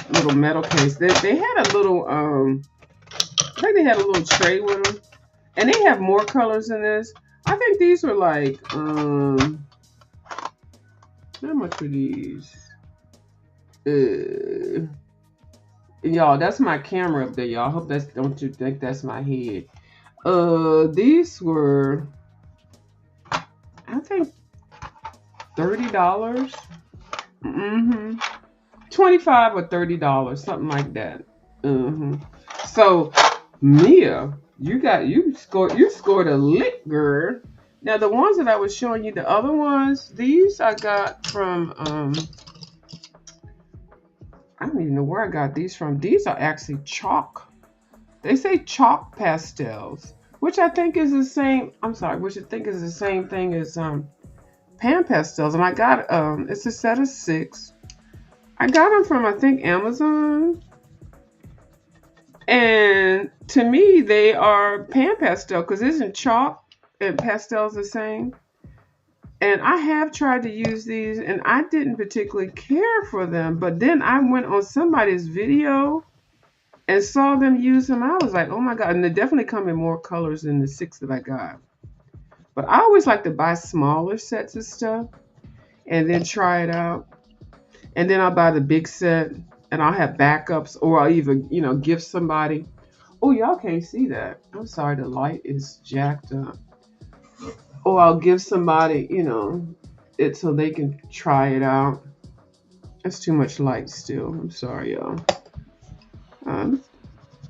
little metal case. They had a little I think they had a little tray with them, and they have more colors in this. I think these were like how much were these? Uh, y'all, that's my camera up there, y'all. I hope that's don't you think that's my head. These were I think $30. Mm-hmm. 25 or $30, something like that. Mm-hmm. So Mia, you scored a lick, girl. Now the ones that I was showing you, the other ones, these I got from I don't even know where I got these from. These are actually chalk. They say chalk pastels, which I think is the same. I'm sorry, which I think is the same thing as pan pastels. And I got it's a set of 6. I got them from I think Amazon. And to me, they are pan pastel because isn't chalk and pastels the same? And I have tried to use these, and I didn't particularly care for them. But then I went on somebody's video and saw them use them. I was like, oh my God. And they definitely come in more colors than the 6 that I got. But I always like to buy smaller sets of stuff and then try it out. And then I'll buy the big set and I'll have backups, or I'll even, give somebody. Oh, y'all can't see that. I'm sorry, the light is jacked up. Or I'll give somebody, it so they can try it out. That's too much light still. I'm sorry, y'all.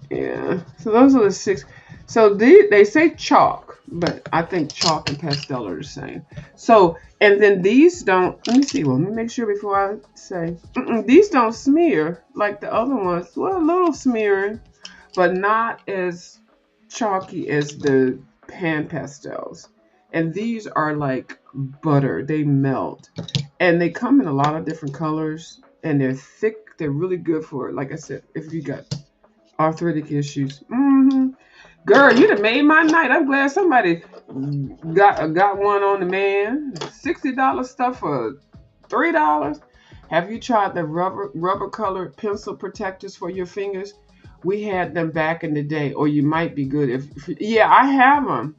Yeah. So those are the 6. So they say chalk, but I think chalk and pastel are the same. So, and then these don't, let me see, let me make sure before I say, these don't smear like the other ones. Well, a little smearing, but not as chalky as the pan pastels. And these are like butter. They melt. And they come in a lot of different colors. And they're thick. They're really good for, like I said, if you got arthritic issues. Girl, you done made my night. I'm glad somebody got one on the man. $60 stuff for $3. Have you tried the rubber colored pencil protectors for your fingers? We had them back in the day, or you might be good if yeah, I have them.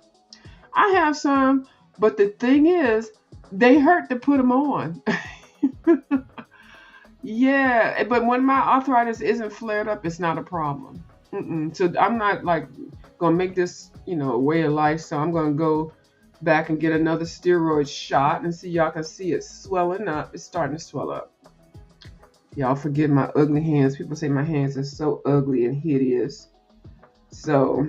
I have some, but the thing is, they hurt to put them on. Yeah, but when my arthritis isn't flared up, it's not a problem. So I'm not like gonna make this, a way of life. So I'm gonna go back and get another steroid shot and see y'all can see it swelling up. It's starting to swell up. Y'all forgive my ugly hands. People say my hands are so ugly and hideous. So,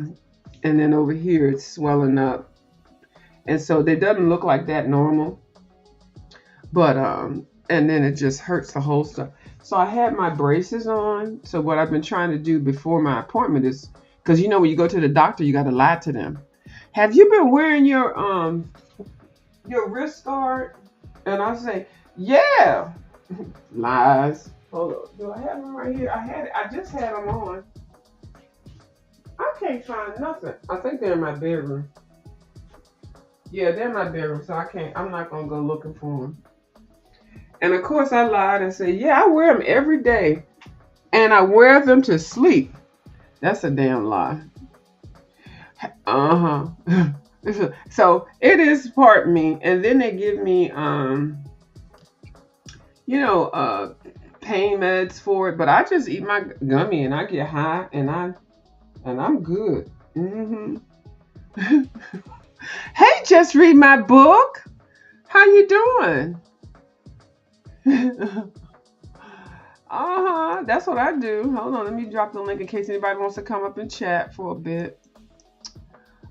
and then over here it's swelling up. And so it doesn't look like that normal. But and then it just hurts the whole stuff. So I had my braces on. So what I've been trying to do before my appointment is, because when you go to the doctor, you got to lie to them. Have you been wearing your wrist guard? And I say, yeah. Lies. Hold on. Do I have them right here? I just had them on. I can't find nothing. I think they're in my bedroom. Yeah, they're in my bedroom, so I'm not gonna go looking for them. And of course I lied and said, yeah, I wear them every day. And I wear them to sleep. That's a damn lie. So it is part me. And then they give me, pain meds for it. But I just eat my gummy and I get high and I'm good. Hey, just read my book. How you doing? That's what I do. Hold on, let me drop the link in case anybody wants to come up and chat for a bit.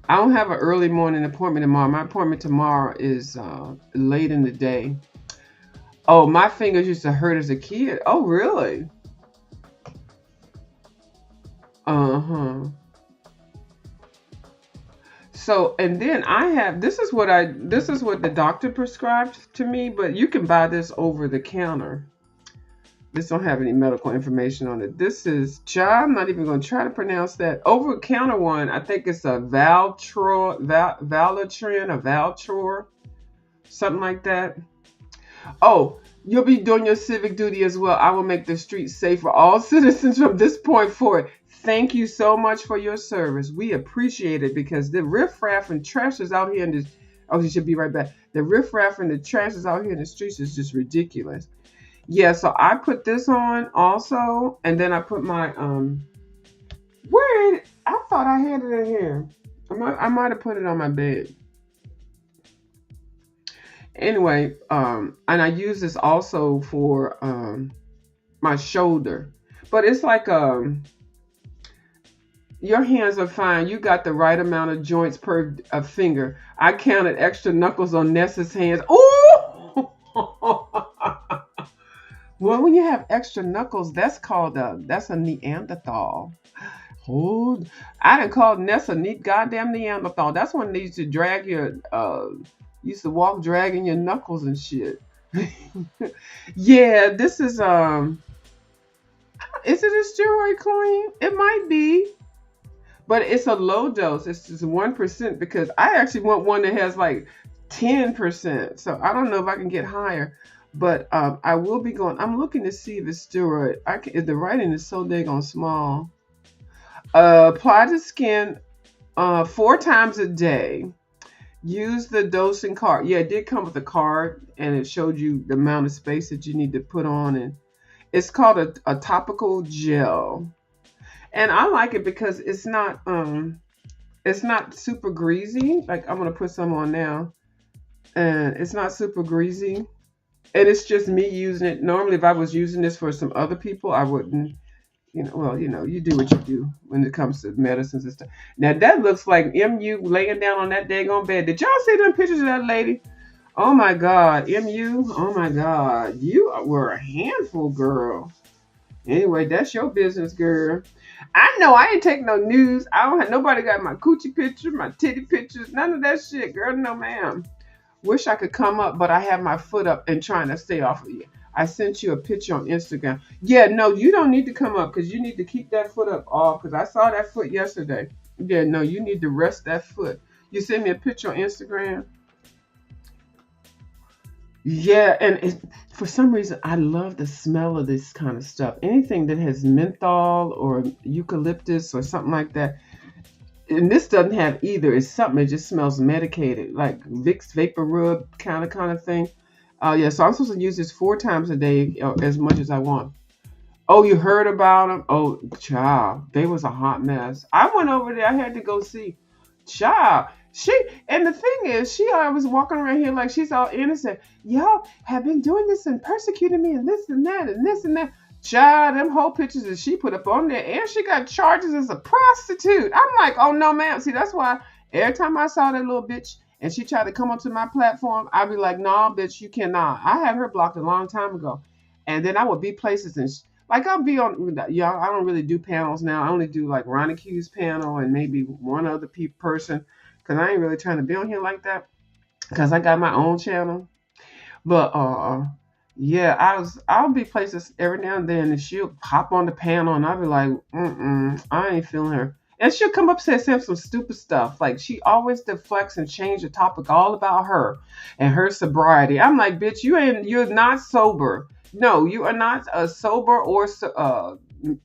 I don't have an early morning appointment tomorrow. My appointment tomorrow is late in the day. Oh, my fingers used to hurt as a kid. Oh, really? So, and then this is what the doctor prescribed to me, but you can buy this over the counter. This don't have any medical information on it. This is, I'm not even going to try to pronounce that. Over the counter one, I think it's a Valtrin, or Valtror, something like that. Oh, You'll be doing your civic duty as well. I will make the streets safe for all citizens from this point forward. Thank you so much for your service. We appreciate it because the riffraff and trash is out here in the. Oh, you should be right back. The riffraff and the trash is out here in the streets is just ridiculous. Yeah, so I put this on also, and then I put my Where I thought I had it in here. I might have put it on my bed. Anyway, and I use this also for my shoulder. But it's like your hands are fine. You got the right amount of joints per finger. I counted extra knuckles on Nessa's hands. Ooh! Well, when you have extra knuckles, that's a Neanderthal. Hold. I didn't call Nessa neat goddamn Neanderthal. That's when they used to drag your used to walk dragging your knuckles and shit. Yeah, this is it a steroid cream? It might be, but it's a low dose. It's just 1% because I actually want one that has like 10%. So I don't know if I can get higher. But I will be going. I'm looking to see if it's steroid. The writing is so daggone small. Apply to skin 4 times a day. Use the dosing card. Yeah, it did come with a card, and it showed you the amount of space that you need to put on, and it's called a topical gel. And I like it because it's not super greasy. Like I'm gonna put some on now, and it's not super greasy, and it's just me using it. Normally, if I was using this for some other people, I wouldn't. Well, you do what you do when it comes to medicines and stuff. Now that looks like MU laying down on that daggone bed. Did y'all see them pictures of that lady? Oh my God, MU. Oh my God, you were a handful, girl. Anyway, that's your business, girl. I know I ain't taking no news. I don't have nobody got my coochie picture, my titty pictures, none of that shit, girl. No, ma'am. Wish I could come up, but I have my foot up and trying to stay off of you. I sent you a picture on Instagram. Yeah, no, you don't need to come up because you need to keep that foot up off because I saw that foot yesterday. Yeah, no, you need to rest that foot. You sent me a picture on Instagram. Yeah, and for some reason, I love the smell of this kind of stuff. Anything that has menthol or eucalyptus or something like that. And this doesn't have either. It's something that just smells medicated, like Vicks Vapor Rub kind of thing. Yeah, so I'm supposed to use this 4 times a day, as much as I want. Oh, you heard about them? Oh, child, they was a hot mess. I went over there. I had to go see. Child, and the thing is, she always walking around here like she's all innocent. Y'all have been doing this and persecuting me and this and that and this and that. Child, them whole pictures that she put up on there, and she got charges as a prostitute. I'm like, oh no, ma'am. See, that's why every time I saw that little bitch and she tried to come onto my platform, I'd be like, nah, bitch, you cannot. I had her blocked a long time ago, and then I would be places and like I'll be on. Y'all, I don't really do panels now. I only do like Ronnie Q's panel and maybe one other person, because I ain't really trying to be on here like that because I got my own channel. But yeah, I'll be places every now and then, and she'll pop on the panel, and I'll be like, I ain't feeling her. And she'll come up and say some stupid stuff. Like she always deflects and change the topic all about her and her sobriety. I'm like, bitch, you're not sober. No, you are not sober or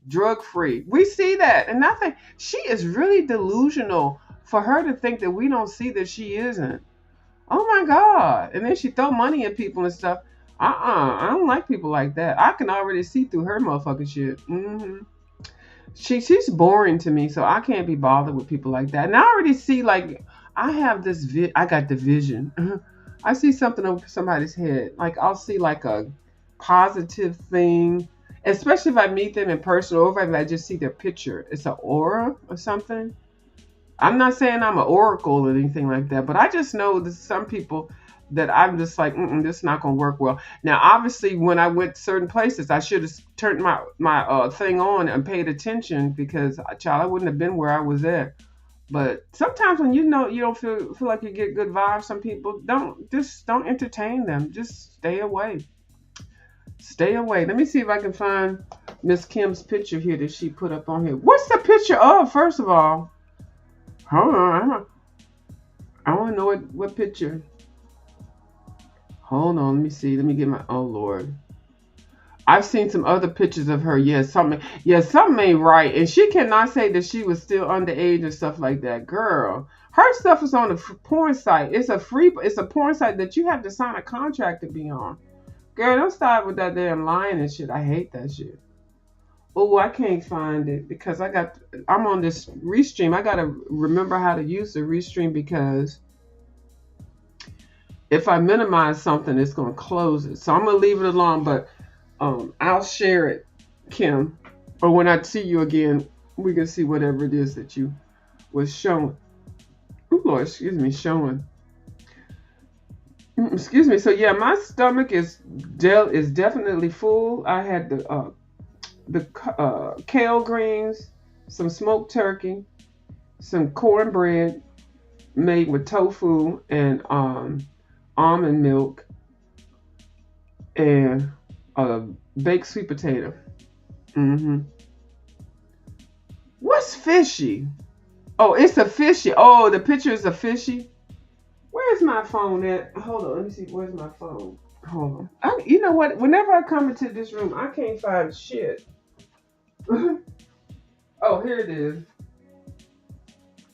drug free. We see that, and I think she is really delusional for her to think that we don't see that she isn't. Oh my God. And then she throw money at people and stuff. I don't like people like that. I can already see through her motherfucking shit. She's boring to me, so I can't be bothered with people like that. And I already see like I have this I got the vision. I see something over somebody's head. Like I'll see like a positive thing, especially if I meet them in person or if I just see their picture. It's an aura or something. I'm not saying I'm an oracle or anything like that, but I just know that some people that I'm just like, this is not gonna work well. Now, obviously, when I went certain places, I should have turned my thing on and paid attention because, child, I wouldn't have been where I was at. But sometimes when you know you don't feel like you get good vibes, some people don't entertain them. Just stay away. Stay away. Let me see if I can find Miss Kim's picture here that she put up on here. What's the picture of, first of all? Hold on. I want to know what picture. Hold on, let me see. Let me get my. Oh Lord, I've seen some other pictures of her. Something ain't right, and she cannot say that she was still underage and stuff like that. Girl, her stuff is on a porn site. It's a porn site that you have to sign a contract to be on. Girl, don't start with that damn lying and shit. I hate that shit. Oh, I can't find it because I'm on this restream. I gotta remember how to use the restream because if I minimize something, it's gonna close it. So I'm gonna leave it alone, but I'll share it, Kim. Or when I see you again, we can see whatever it is that you was showing. Oh Lord, excuse me, showing. Excuse me. So yeah, my stomach is definitely full. I had the kale greens, some smoked turkey, some cornbread made with tofu and almond milk, and a baked sweet potato. hmm What's fishy? Oh, it's a fishy. Oh, the picture is a fishy. Where's my phone at? Hold on, let me see. Where's my phone? Hold on. You know what? Whenever I come into this room, I can't find shit. Oh, here it is.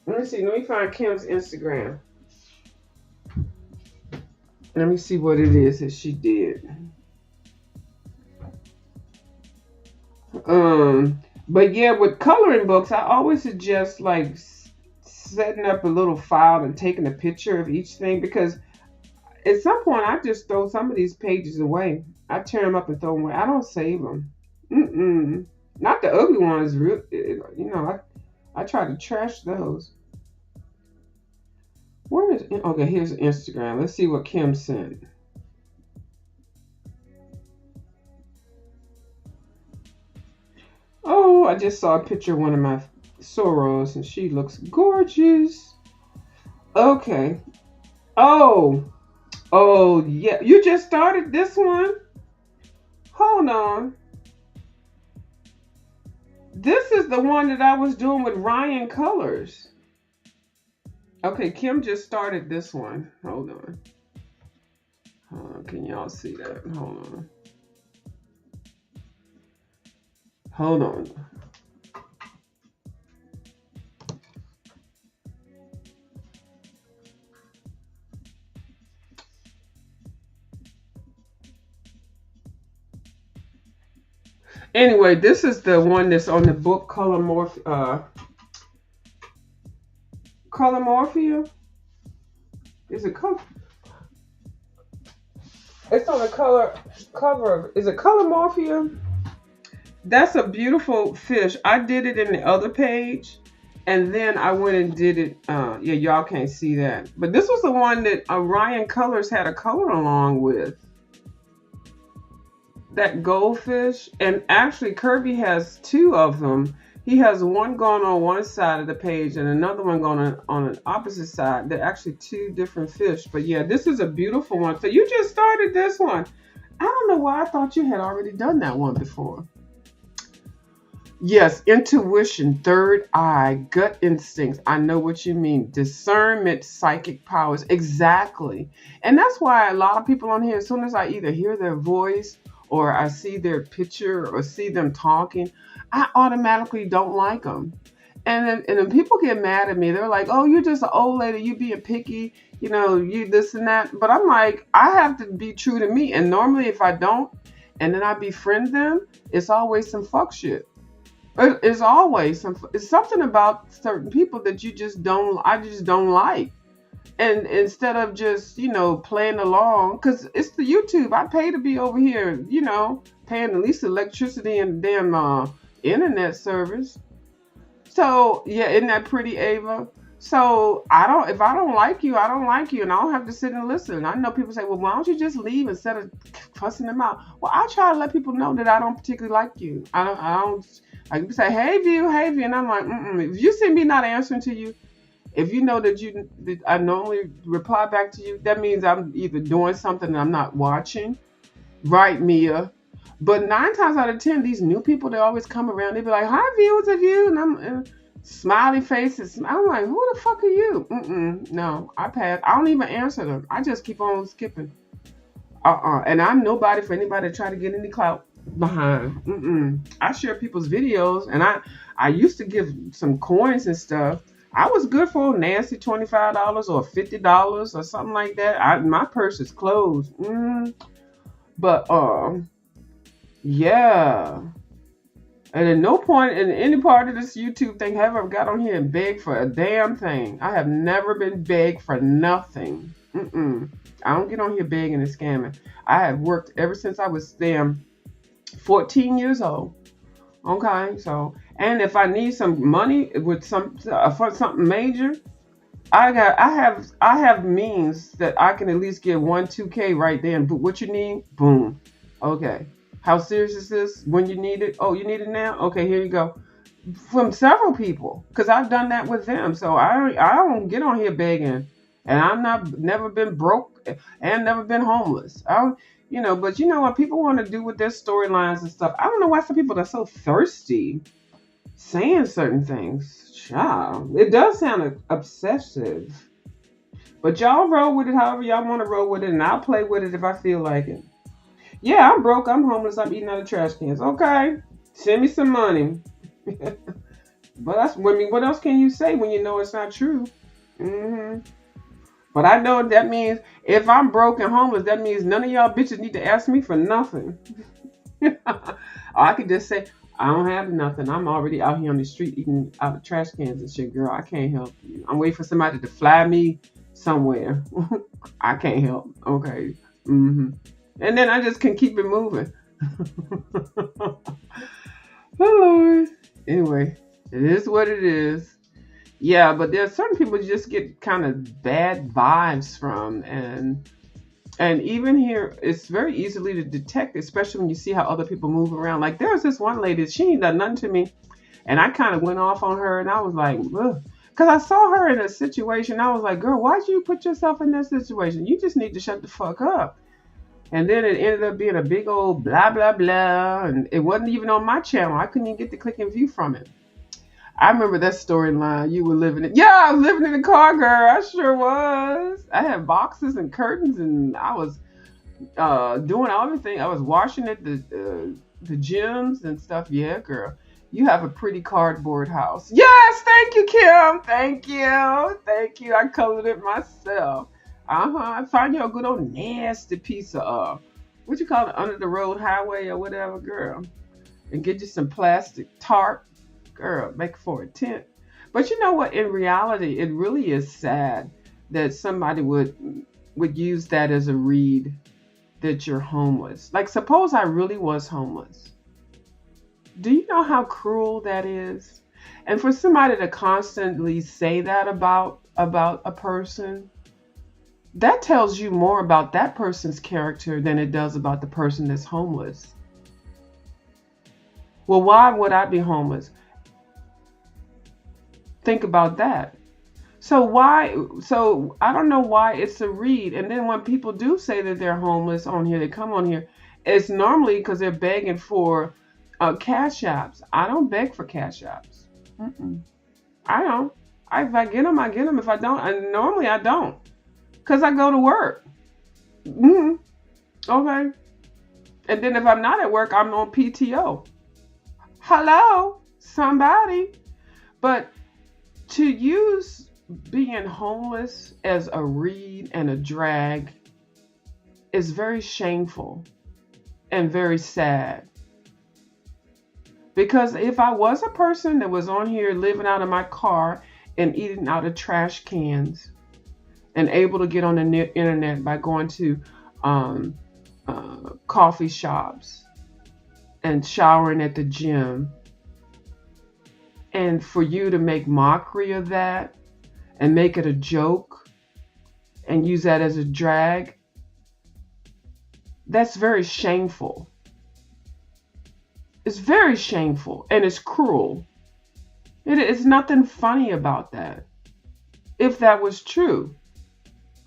Let me see. Let me find Kim's Instagram. Let me see what it is that she did. But yeah, with coloring books, I always suggest like setting up a little file and taking a picture of each thing because at some point I just throw some of these pages away. I tear them up and throw them away. I don't save them. Mm-mm. Not the ugly ones. I try to trash those. Where is okay? Here's Instagram. Let's see what Kim sent. Oh, I just saw a picture of one of my sorors, and she looks gorgeous. Okay. Oh, oh yeah. You just started this one. Hold on. This is the one that I was doing with Ryan Colors. Okay, Kim just started this one. Hold on. Can y'all see that? Hold on. Hold on. Anyway, this is the one that's on the book Colormorphia. Is it color? It's on the cover. Is it Colormorphia? That's a beautiful fish. I did it in the other page, and then I went and did it. Yeah, y'all can't see that, but this was the one that Ryan Colors had a color along with. That goldfish, and actually Kerby has two of them. He has one going on one side of the page and another one going on an opposite side. They're actually two different fish. But yeah, this is a beautiful one. So you just started this one. I don't know why I thought you had already done that one before. Yes, intuition, third eye, gut instincts. I know what you mean. Discernment, psychic powers. Exactly. And that's why a lot of people on here, as soon as I either hear their voice or I see their picture or see them talking, I automatically don't like them. And then people get mad at me. They're like, "Oh, you're just an old lady. You being picky. You this and that." But I'm like, I have to be true to me. And normally, if I don't, and then I befriend them, it's always some fuck shit. It's always it's something about certain people that I just don't like. And instead of just, playing along, because it's the YouTube, I pay to be over here, paying at least electricity and damn internet service. So, yeah, isn't that pretty, Ava? So, if I don't like you, I don't like you, and I don't have to sit and listen. I know people say, well, why don't you just leave instead of fussing them out? Well, I try to let people know that I don't particularly like you. I don't, I can say, hey, view, and I'm like, if you see me not answering to you, if you know that I normally reply back to you, that means I'm either doing something that I'm not watching. Right, Mia? But 9 times out of 10, these new people, they always come around. They be like, "Hi, viewers of you," and I'm smiley faces. I'm like, "Who the fuck are you?" No, I pass. I don't even answer them. I just keep on skipping. And I'm nobody for anybody to try to get any clout behind. I share people's videos, and I used to give some coins and stuff. I was good for a nasty $25 or $50 or something like that. My purse is closed. But yeah. And at no point in any part of this YouTube thing have I ever got on here and begged for a damn thing. I have never been begged for nothing. I don't get on here begging and scamming. I have worked ever since I was damn 14 years old. Okay, so and if I need some money with for something major, I have means that I can at least get 2K right there. And what you need, boom. Okay. How serious is this? When you need it? Oh, you need it now? Okay, here you go. From several people, because I've done that with them. So I don't get on here begging, and I'm not never been broke and never been homeless. I don't, but what people want to do with their storylines and stuff. I don't know why some people are so thirsty saying certain things. Child, it does sound obsessive, but y'all roll with it however y'all want to roll with it, and I'll play with it if I feel like it. Yeah, I'm broke. I'm homeless. I'm eating out of trash cans. Okay, send me some money. But what else can you say when you know it's not true? hmm But I know that means if I'm broke and homeless, that means none of y'all bitches need to ask me for nothing. I could just say, I don't have nothing. I'm already out here on the street eating out of trash cans and shit, girl. I can't help you. I'm waiting for somebody to fly me somewhere. I can't help. Okay. And then I just can keep it moving. Oh, Lord. Anyway, it is what it is. Yeah, but there are certain people you just get kind of bad vibes from, and even here, it's very easily to detect, especially when you see how other people move around. Like there was this one lady, she ain't done nothing to me, and I kind of went off on her, and I was like, ugh. Because I saw her in a situation, I was like, girl, why'd you put yourself in that situation? You just need to shut the fuck up. And then it ended up being a big old blah, blah, blah. And it wasn't even on my channel. I couldn't even get the click and view from it. I remember that storyline. You were living in. Yeah, I was living in the car, girl. I sure was. I had boxes and curtains, and I was doing everything. I was washing at the gyms and stuff. Yeah, girl. You have a pretty cardboard house. Yes, thank you, Kim. Thank you. Thank you. I colored it myself. I find you a good old nasty piece of what you call it, under the road highway or whatever, girl. And get you some plastic tarp, girl, make it for a tent. But you know what? In reality, it really is sad that somebody would use that as a read that you're homeless. Like suppose I really was homeless. Do you know how cruel that is? And for somebody to constantly say that about a person, that tells you more about that person's character than it does about the person that's homeless. Well, why would I be homeless? Think about that. So I don't know why it's a read. And then when people do say that they're homeless on here, they come on here, it's normally because they're begging for cash apps. I don't beg for cash apps. I don't. If I get them, I get them. If I don't, and normally I don't. Because I go to work. Okay. And then if I'm not at work, I'm on PTO. Hello, somebody. But to use being homeless as a read and a drag is very shameful and very sad. Because if I was a person that was on here living out of my car and eating out of trash cans and able to get on the internet by going to coffee shops and showering at the gym, and for you to make mockery of that and make it a joke and use that as a drag, that's very shameful. It's very shameful and it's cruel. It's nothing funny about that. If that was true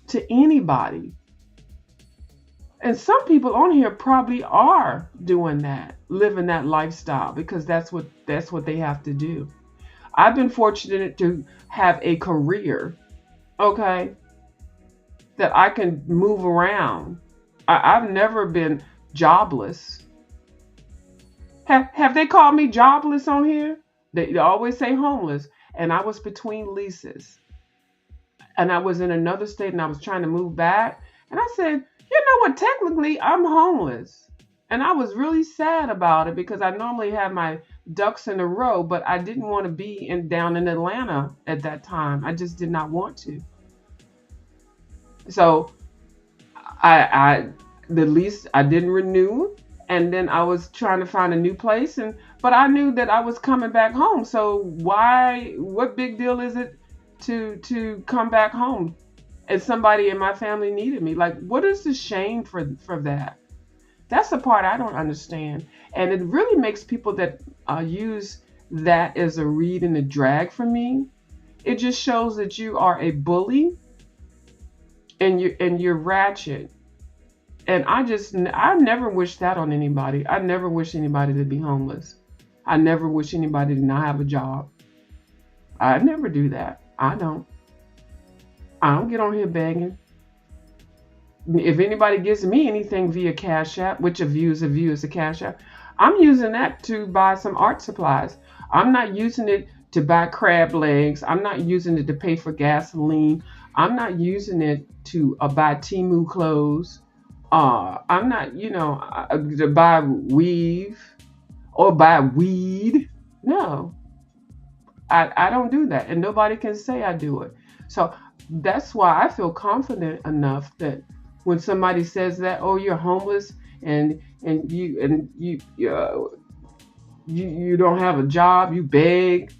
to anybody. And some people on here probably are doing that, living that lifestyle, because that's what they have to do. I've been fortunate to have a career, okay, that I can move around. I've never been jobless. Have they called me jobless on here? They always say homeless. And I was between leases. And I was in another state and I was trying to move back. And I said, you know what? Technically, I'm homeless. And I was really sad about it because I normally have my ducks in a row, but I didn't want to be down in Atlanta at that time. I just did not want to. So I the lease I didn't renew, and then I was trying to find a new place, and but I knew that I was coming back home. So why? What big deal is it to come back home? And somebody in my family needed me. Like, what is the shame for that? That's the part I don't understand, and it really makes people that use that as a read and a drag for me. It just shows that you are a bully and you're ratchet. And I never wish that on anybody. I never wish anybody to be homeless. I never wish anybody to not have a job. I never do that. I don't. I don't get on here begging. If anybody gives me anything via Cash App, which a view is a Cash App, I'm using that to buy some art supplies. I'm not using it to buy crab legs. I'm not using it to pay for gasoline. I'm not using it to buy Temu clothes. I'm not, to buy weave or buy weed. No, I don't do that. And nobody can say I do it. So that's why I feel confident enough that when somebody says that, oh, you're homeless and you don't have a job, you beg.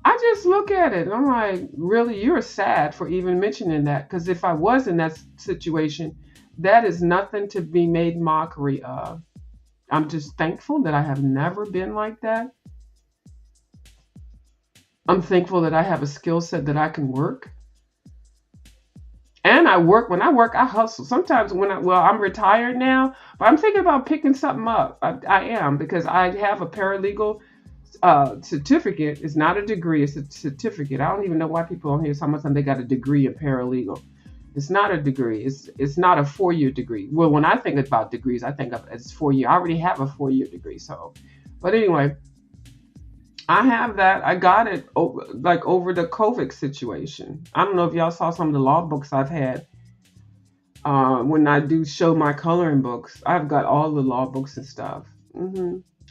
I just look at it and I'm like, really, you're sad for even mentioning that. Because if I was in that situation, that is nothing to be made mockery of. I'm just thankful that I have never been like that. I'm thankful that I have a skill set that I can work. And I work. When I work, I hustle. Sometimes I'm retired now, but I'm thinking about picking something up. I am, because I have a paralegal certificate. It's not a degree, it's a certificate. I don't even know why people on here sometimes they got a degree in paralegal. It's not a degree. It's not a 4-year degree. Well, when I think about degrees, I think of it's 4 year. I already have a 4-year degree. So, but anyway, I have that. I got it over the COVID situation. I don't know if y'all saw some of the law books I've had. When I do show my coloring books, I've got all the law books and stuff.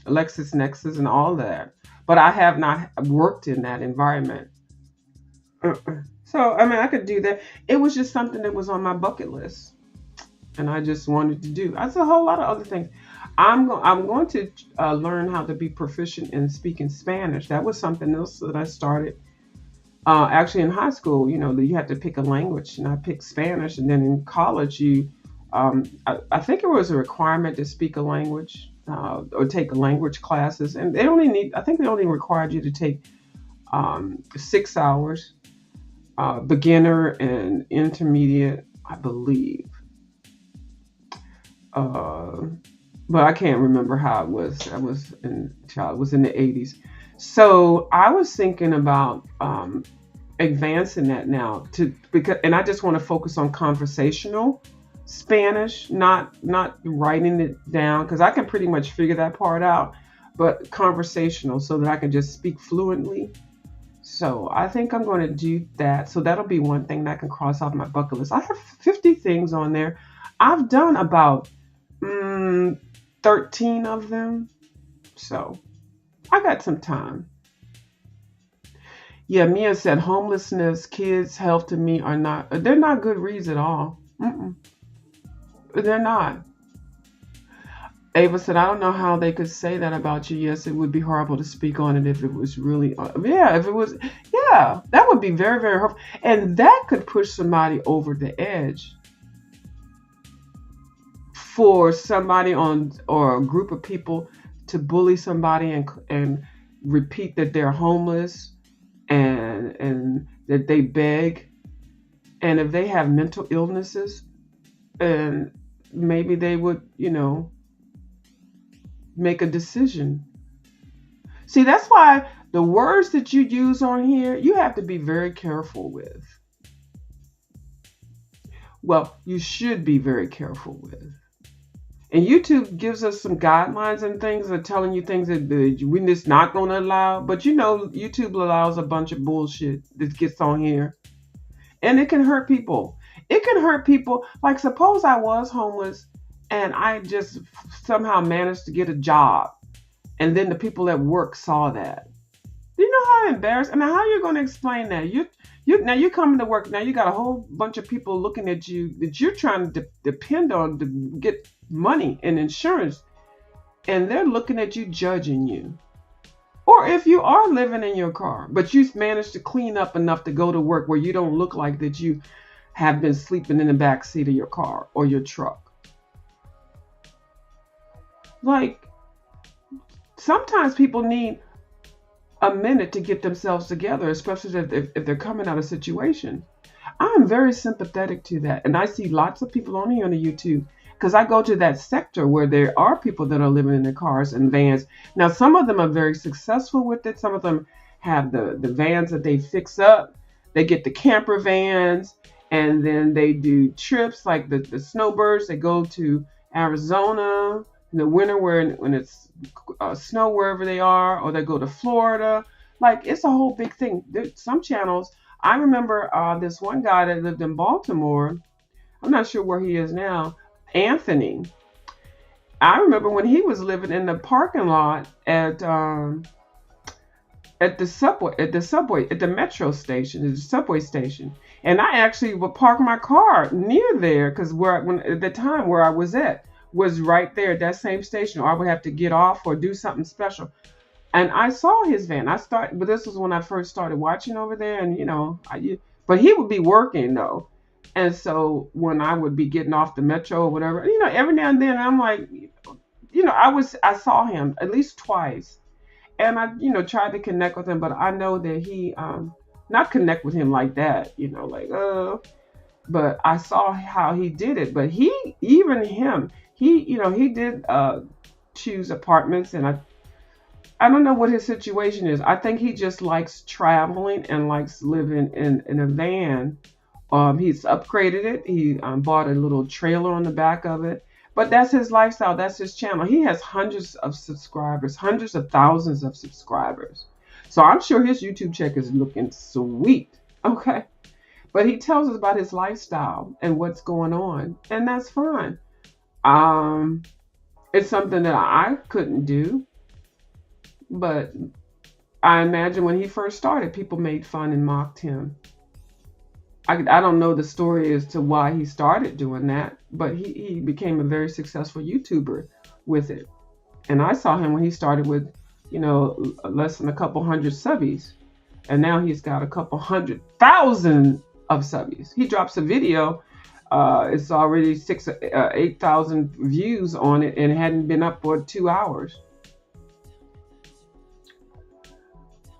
LexisNexis and all that. But I have not worked in that environment. So, I mean, I could do that. It was just something that was on my bucket list. And I just wanted to do. That's a whole lot of other things. I'm going to learn how to be proficient in speaking Spanish. That was something else that I started actually in high school. You had to pick a language, and I picked Spanish. And then in college, I think it was a requirement to speak a language or take language classes. And I think they only required you to take 6 hours, beginner and intermediate, I believe. But I can't remember how it was. It was in the 80s. So I was thinking about advancing that now and I just want to focus on conversational Spanish, not writing it down, because I can pretty much figure that part out, but conversational so that I can just speak fluently. So I think I'm going to do that. So that'll be one thing that I can cross off my bucket list. I have 50 things on there. I've done about 13 of them. So I got some time. Yeah, Mia said homelessness, kids' health to me they're not good reads at all. They're not. Ava said, I don't know how they could say that about you. Yes, it would be horrible to speak on it if it was really, that would be very, very horrible. And that could push somebody over the edge. For somebody or a group of people to bully somebody and repeat that they're homeless and that they beg. And if they have mental illnesses, and maybe they would, make a decision. See, that's why the words that you use on here, you have to be very careful with. Well, you should be very careful with. And YouTube gives us some guidelines and things that telling you things that we're just not going to allow. But you know, YouTube allows a bunch of bullshit that gets on here. And it can hurt people. It can hurt people. Like, suppose I was homeless and I just somehow managed to get a job. And then the people at work saw that. Do you know how embarrassing? Now, how you going to explain that? Now you're coming to work. Now you got a whole bunch of people looking at you that you're trying to depend on to get money and insurance, and they're looking at you, judging you. Or if you are living in your car, but you've managed to clean up enough to go to work where you don't look like that you have been sleeping in the back seat of your car or your truck. Like, sometimes people need a minute to get themselves together, especially if they're coming out of a situation. I'm very sympathetic to that. And I see lots of people on here on the YouTube because I go to that sector where there are people that are living in their cars and vans. Now, some of them are very successful with it. Some of them have the vans that they fix up. They get the camper vans, and then they do trips like the snowbirds. They go to Arizona in the winter when it's snow wherever they are, or they go to Florida. Like, it's a whole big thing. There's some channels. I remember this one guy that lived in Baltimore. I'm not sure where he is now. Anthony. I remember when he was living in the parking lot at the metro station, the subway station, and I actually would park my car near there because at the time where I was at was right there at that same station, or I would have to get off or do something special. And I saw his van. But this was when I first started watching over there, and but he would be working though. And so when I would be getting off the metro or whatever, every now and then I'm like, I saw him at least twice, and I, tried to connect with him, but I know that he, not connect with him like that, but I saw how he did it. But he did choose apartments, and I don't know what his situation is. I think he just likes traveling and likes living in a van. He's upgraded it. He bought a little trailer on the back of it. But that's his lifestyle. That's his channel. He has hundreds of subscribers, hundreds of thousands of subscribers. So I'm sure his YouTube check is looking sweet. Okay. But he tells us about his lifestyle and what's going on. And that's fine. It's something that I couldn't do. But I imagine when he first started, people made fun and mocked him. I don't know the story as to why he started doing that, but he became a very successful YouTuber with it. And I saw him when he started with, less than a couple hundred subbies. And now he's got a couple 100,000 of subbies. He drops a video. It's already 8,000 views on it, and it hadn't been up for 2 hours.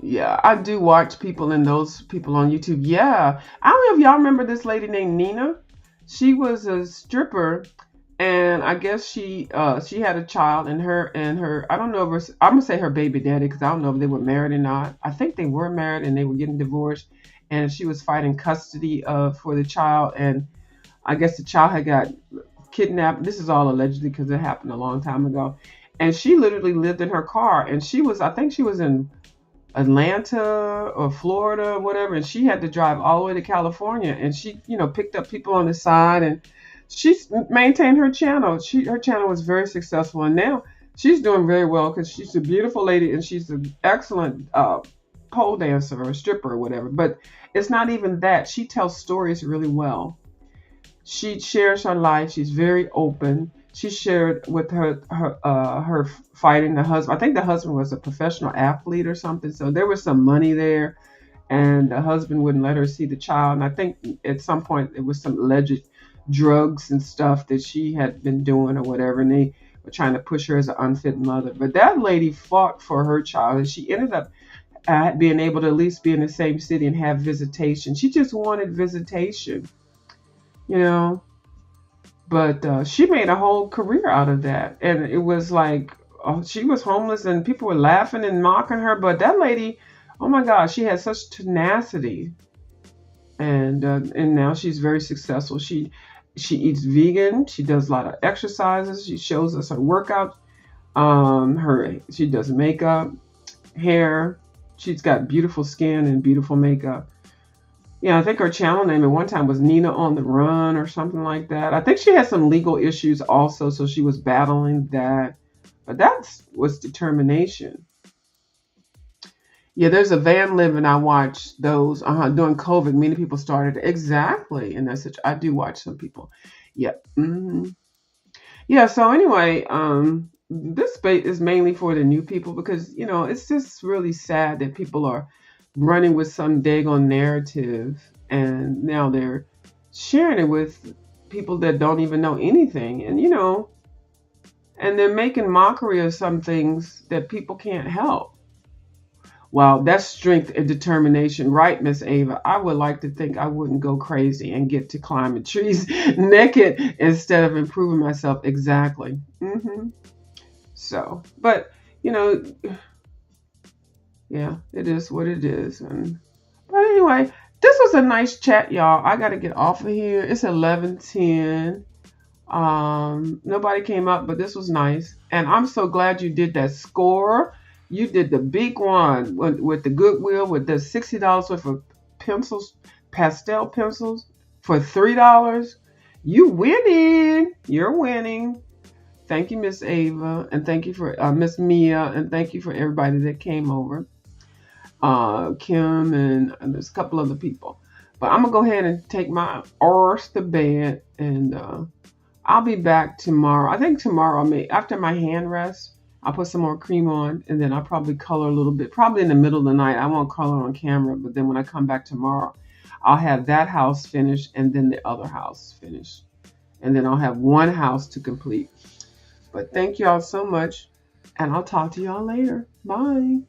Yeah, I do watch people and those people on YouTube. Yeah. I don't know if y'all remember this lady named Nina. She was a stripper, and I guess she had a child, and her I don't know if I'm gonna say her baby daddy, because I don't know if they were married or not. I think they were married and they were getting divorced, and she was fighting custody for the child, and I guess the child had got kidnapped. This is all allegedly because it happened a long time ago. And she literally lived in her car, and I think she was in Atlanta or Florida or whatever, and she had to drive all the way to California, and she picked up people on the side, and she maintained her channel. Her channel was very successful, and now she's doing very well because she's a beautiful lady and she's an excellent pole dancer or stripper or whatever. But it's not even that. She tells stories really well. She shares her life. She's very open. She shared with her fighting the husband. I think the husband was a professional athlete or something. So there was some money there, and the husband wouldn't let her see the child. And I think at some point it was some alleged drugs and stuff that she had been doing or whatever. And they were trying to push her as an unfit mother. But that lady fought for her child, and she ended up being able to at least be in the same city and have visitation. She just wanted visitation, But she made a whole career out of that. And it was like, she was homeless and people were laughing and mocking her. But that lady, oh my gosh, she had such tenacity. And now she's very successful. She eats vegan. She does a lot of exercises. She shows us her workouts. Her she does makeup, hair. She's got beautiful skin and beautiful makeup. Yeah, I think her channel name at one time was Nina on the Run or something like that. I think she had some legal issues also, so she was battling that. But that was determination. Yeah, there's a van living. I watched those during COVID. Many people started exactly, and that's such. I do watch some people. Yep. Yeah. So anyway, this space is mainly for the new people because it's just really sad that people are running with some daggone narrative, and now they're sharing it with people that don't even know anything, and they're making mockery of some things that people can't help. Wow, that's strength and determination, right, Miss Ava? I would like to think I wouldn't go crazy and get to climbing trees naked instead of improving myself. Exactly. So, but you know, yeah, it is what it is. But anyway, this was a nice chat, y'all. I gotta get off of here. It's 11:10. Nobody came up, but this was nice, and I'm so glad you did that score. You did the big one with the Goodwill with the $60 worth of pencils, pastel pencils for $3. You winning. You're winning. Thank you, Miss Ava, and thank you for Miss Mia, and thank you for everybody that came over. Kim and there's a couple other people. But I'm gonna go ahead and take my arse to bed, and I'll be back tomorrow. I think tomorrow, after my hand rest, I'll put some more cream on, and then I'll probably color a little bit. Probably in the middle of the night. I won't color on camera, but then when I come back tomorrow, I'll have that house finished, and then the other house finished, and then I'll have one house to complete. But thank y'all so much, and I'll talk to y'all later. Bye.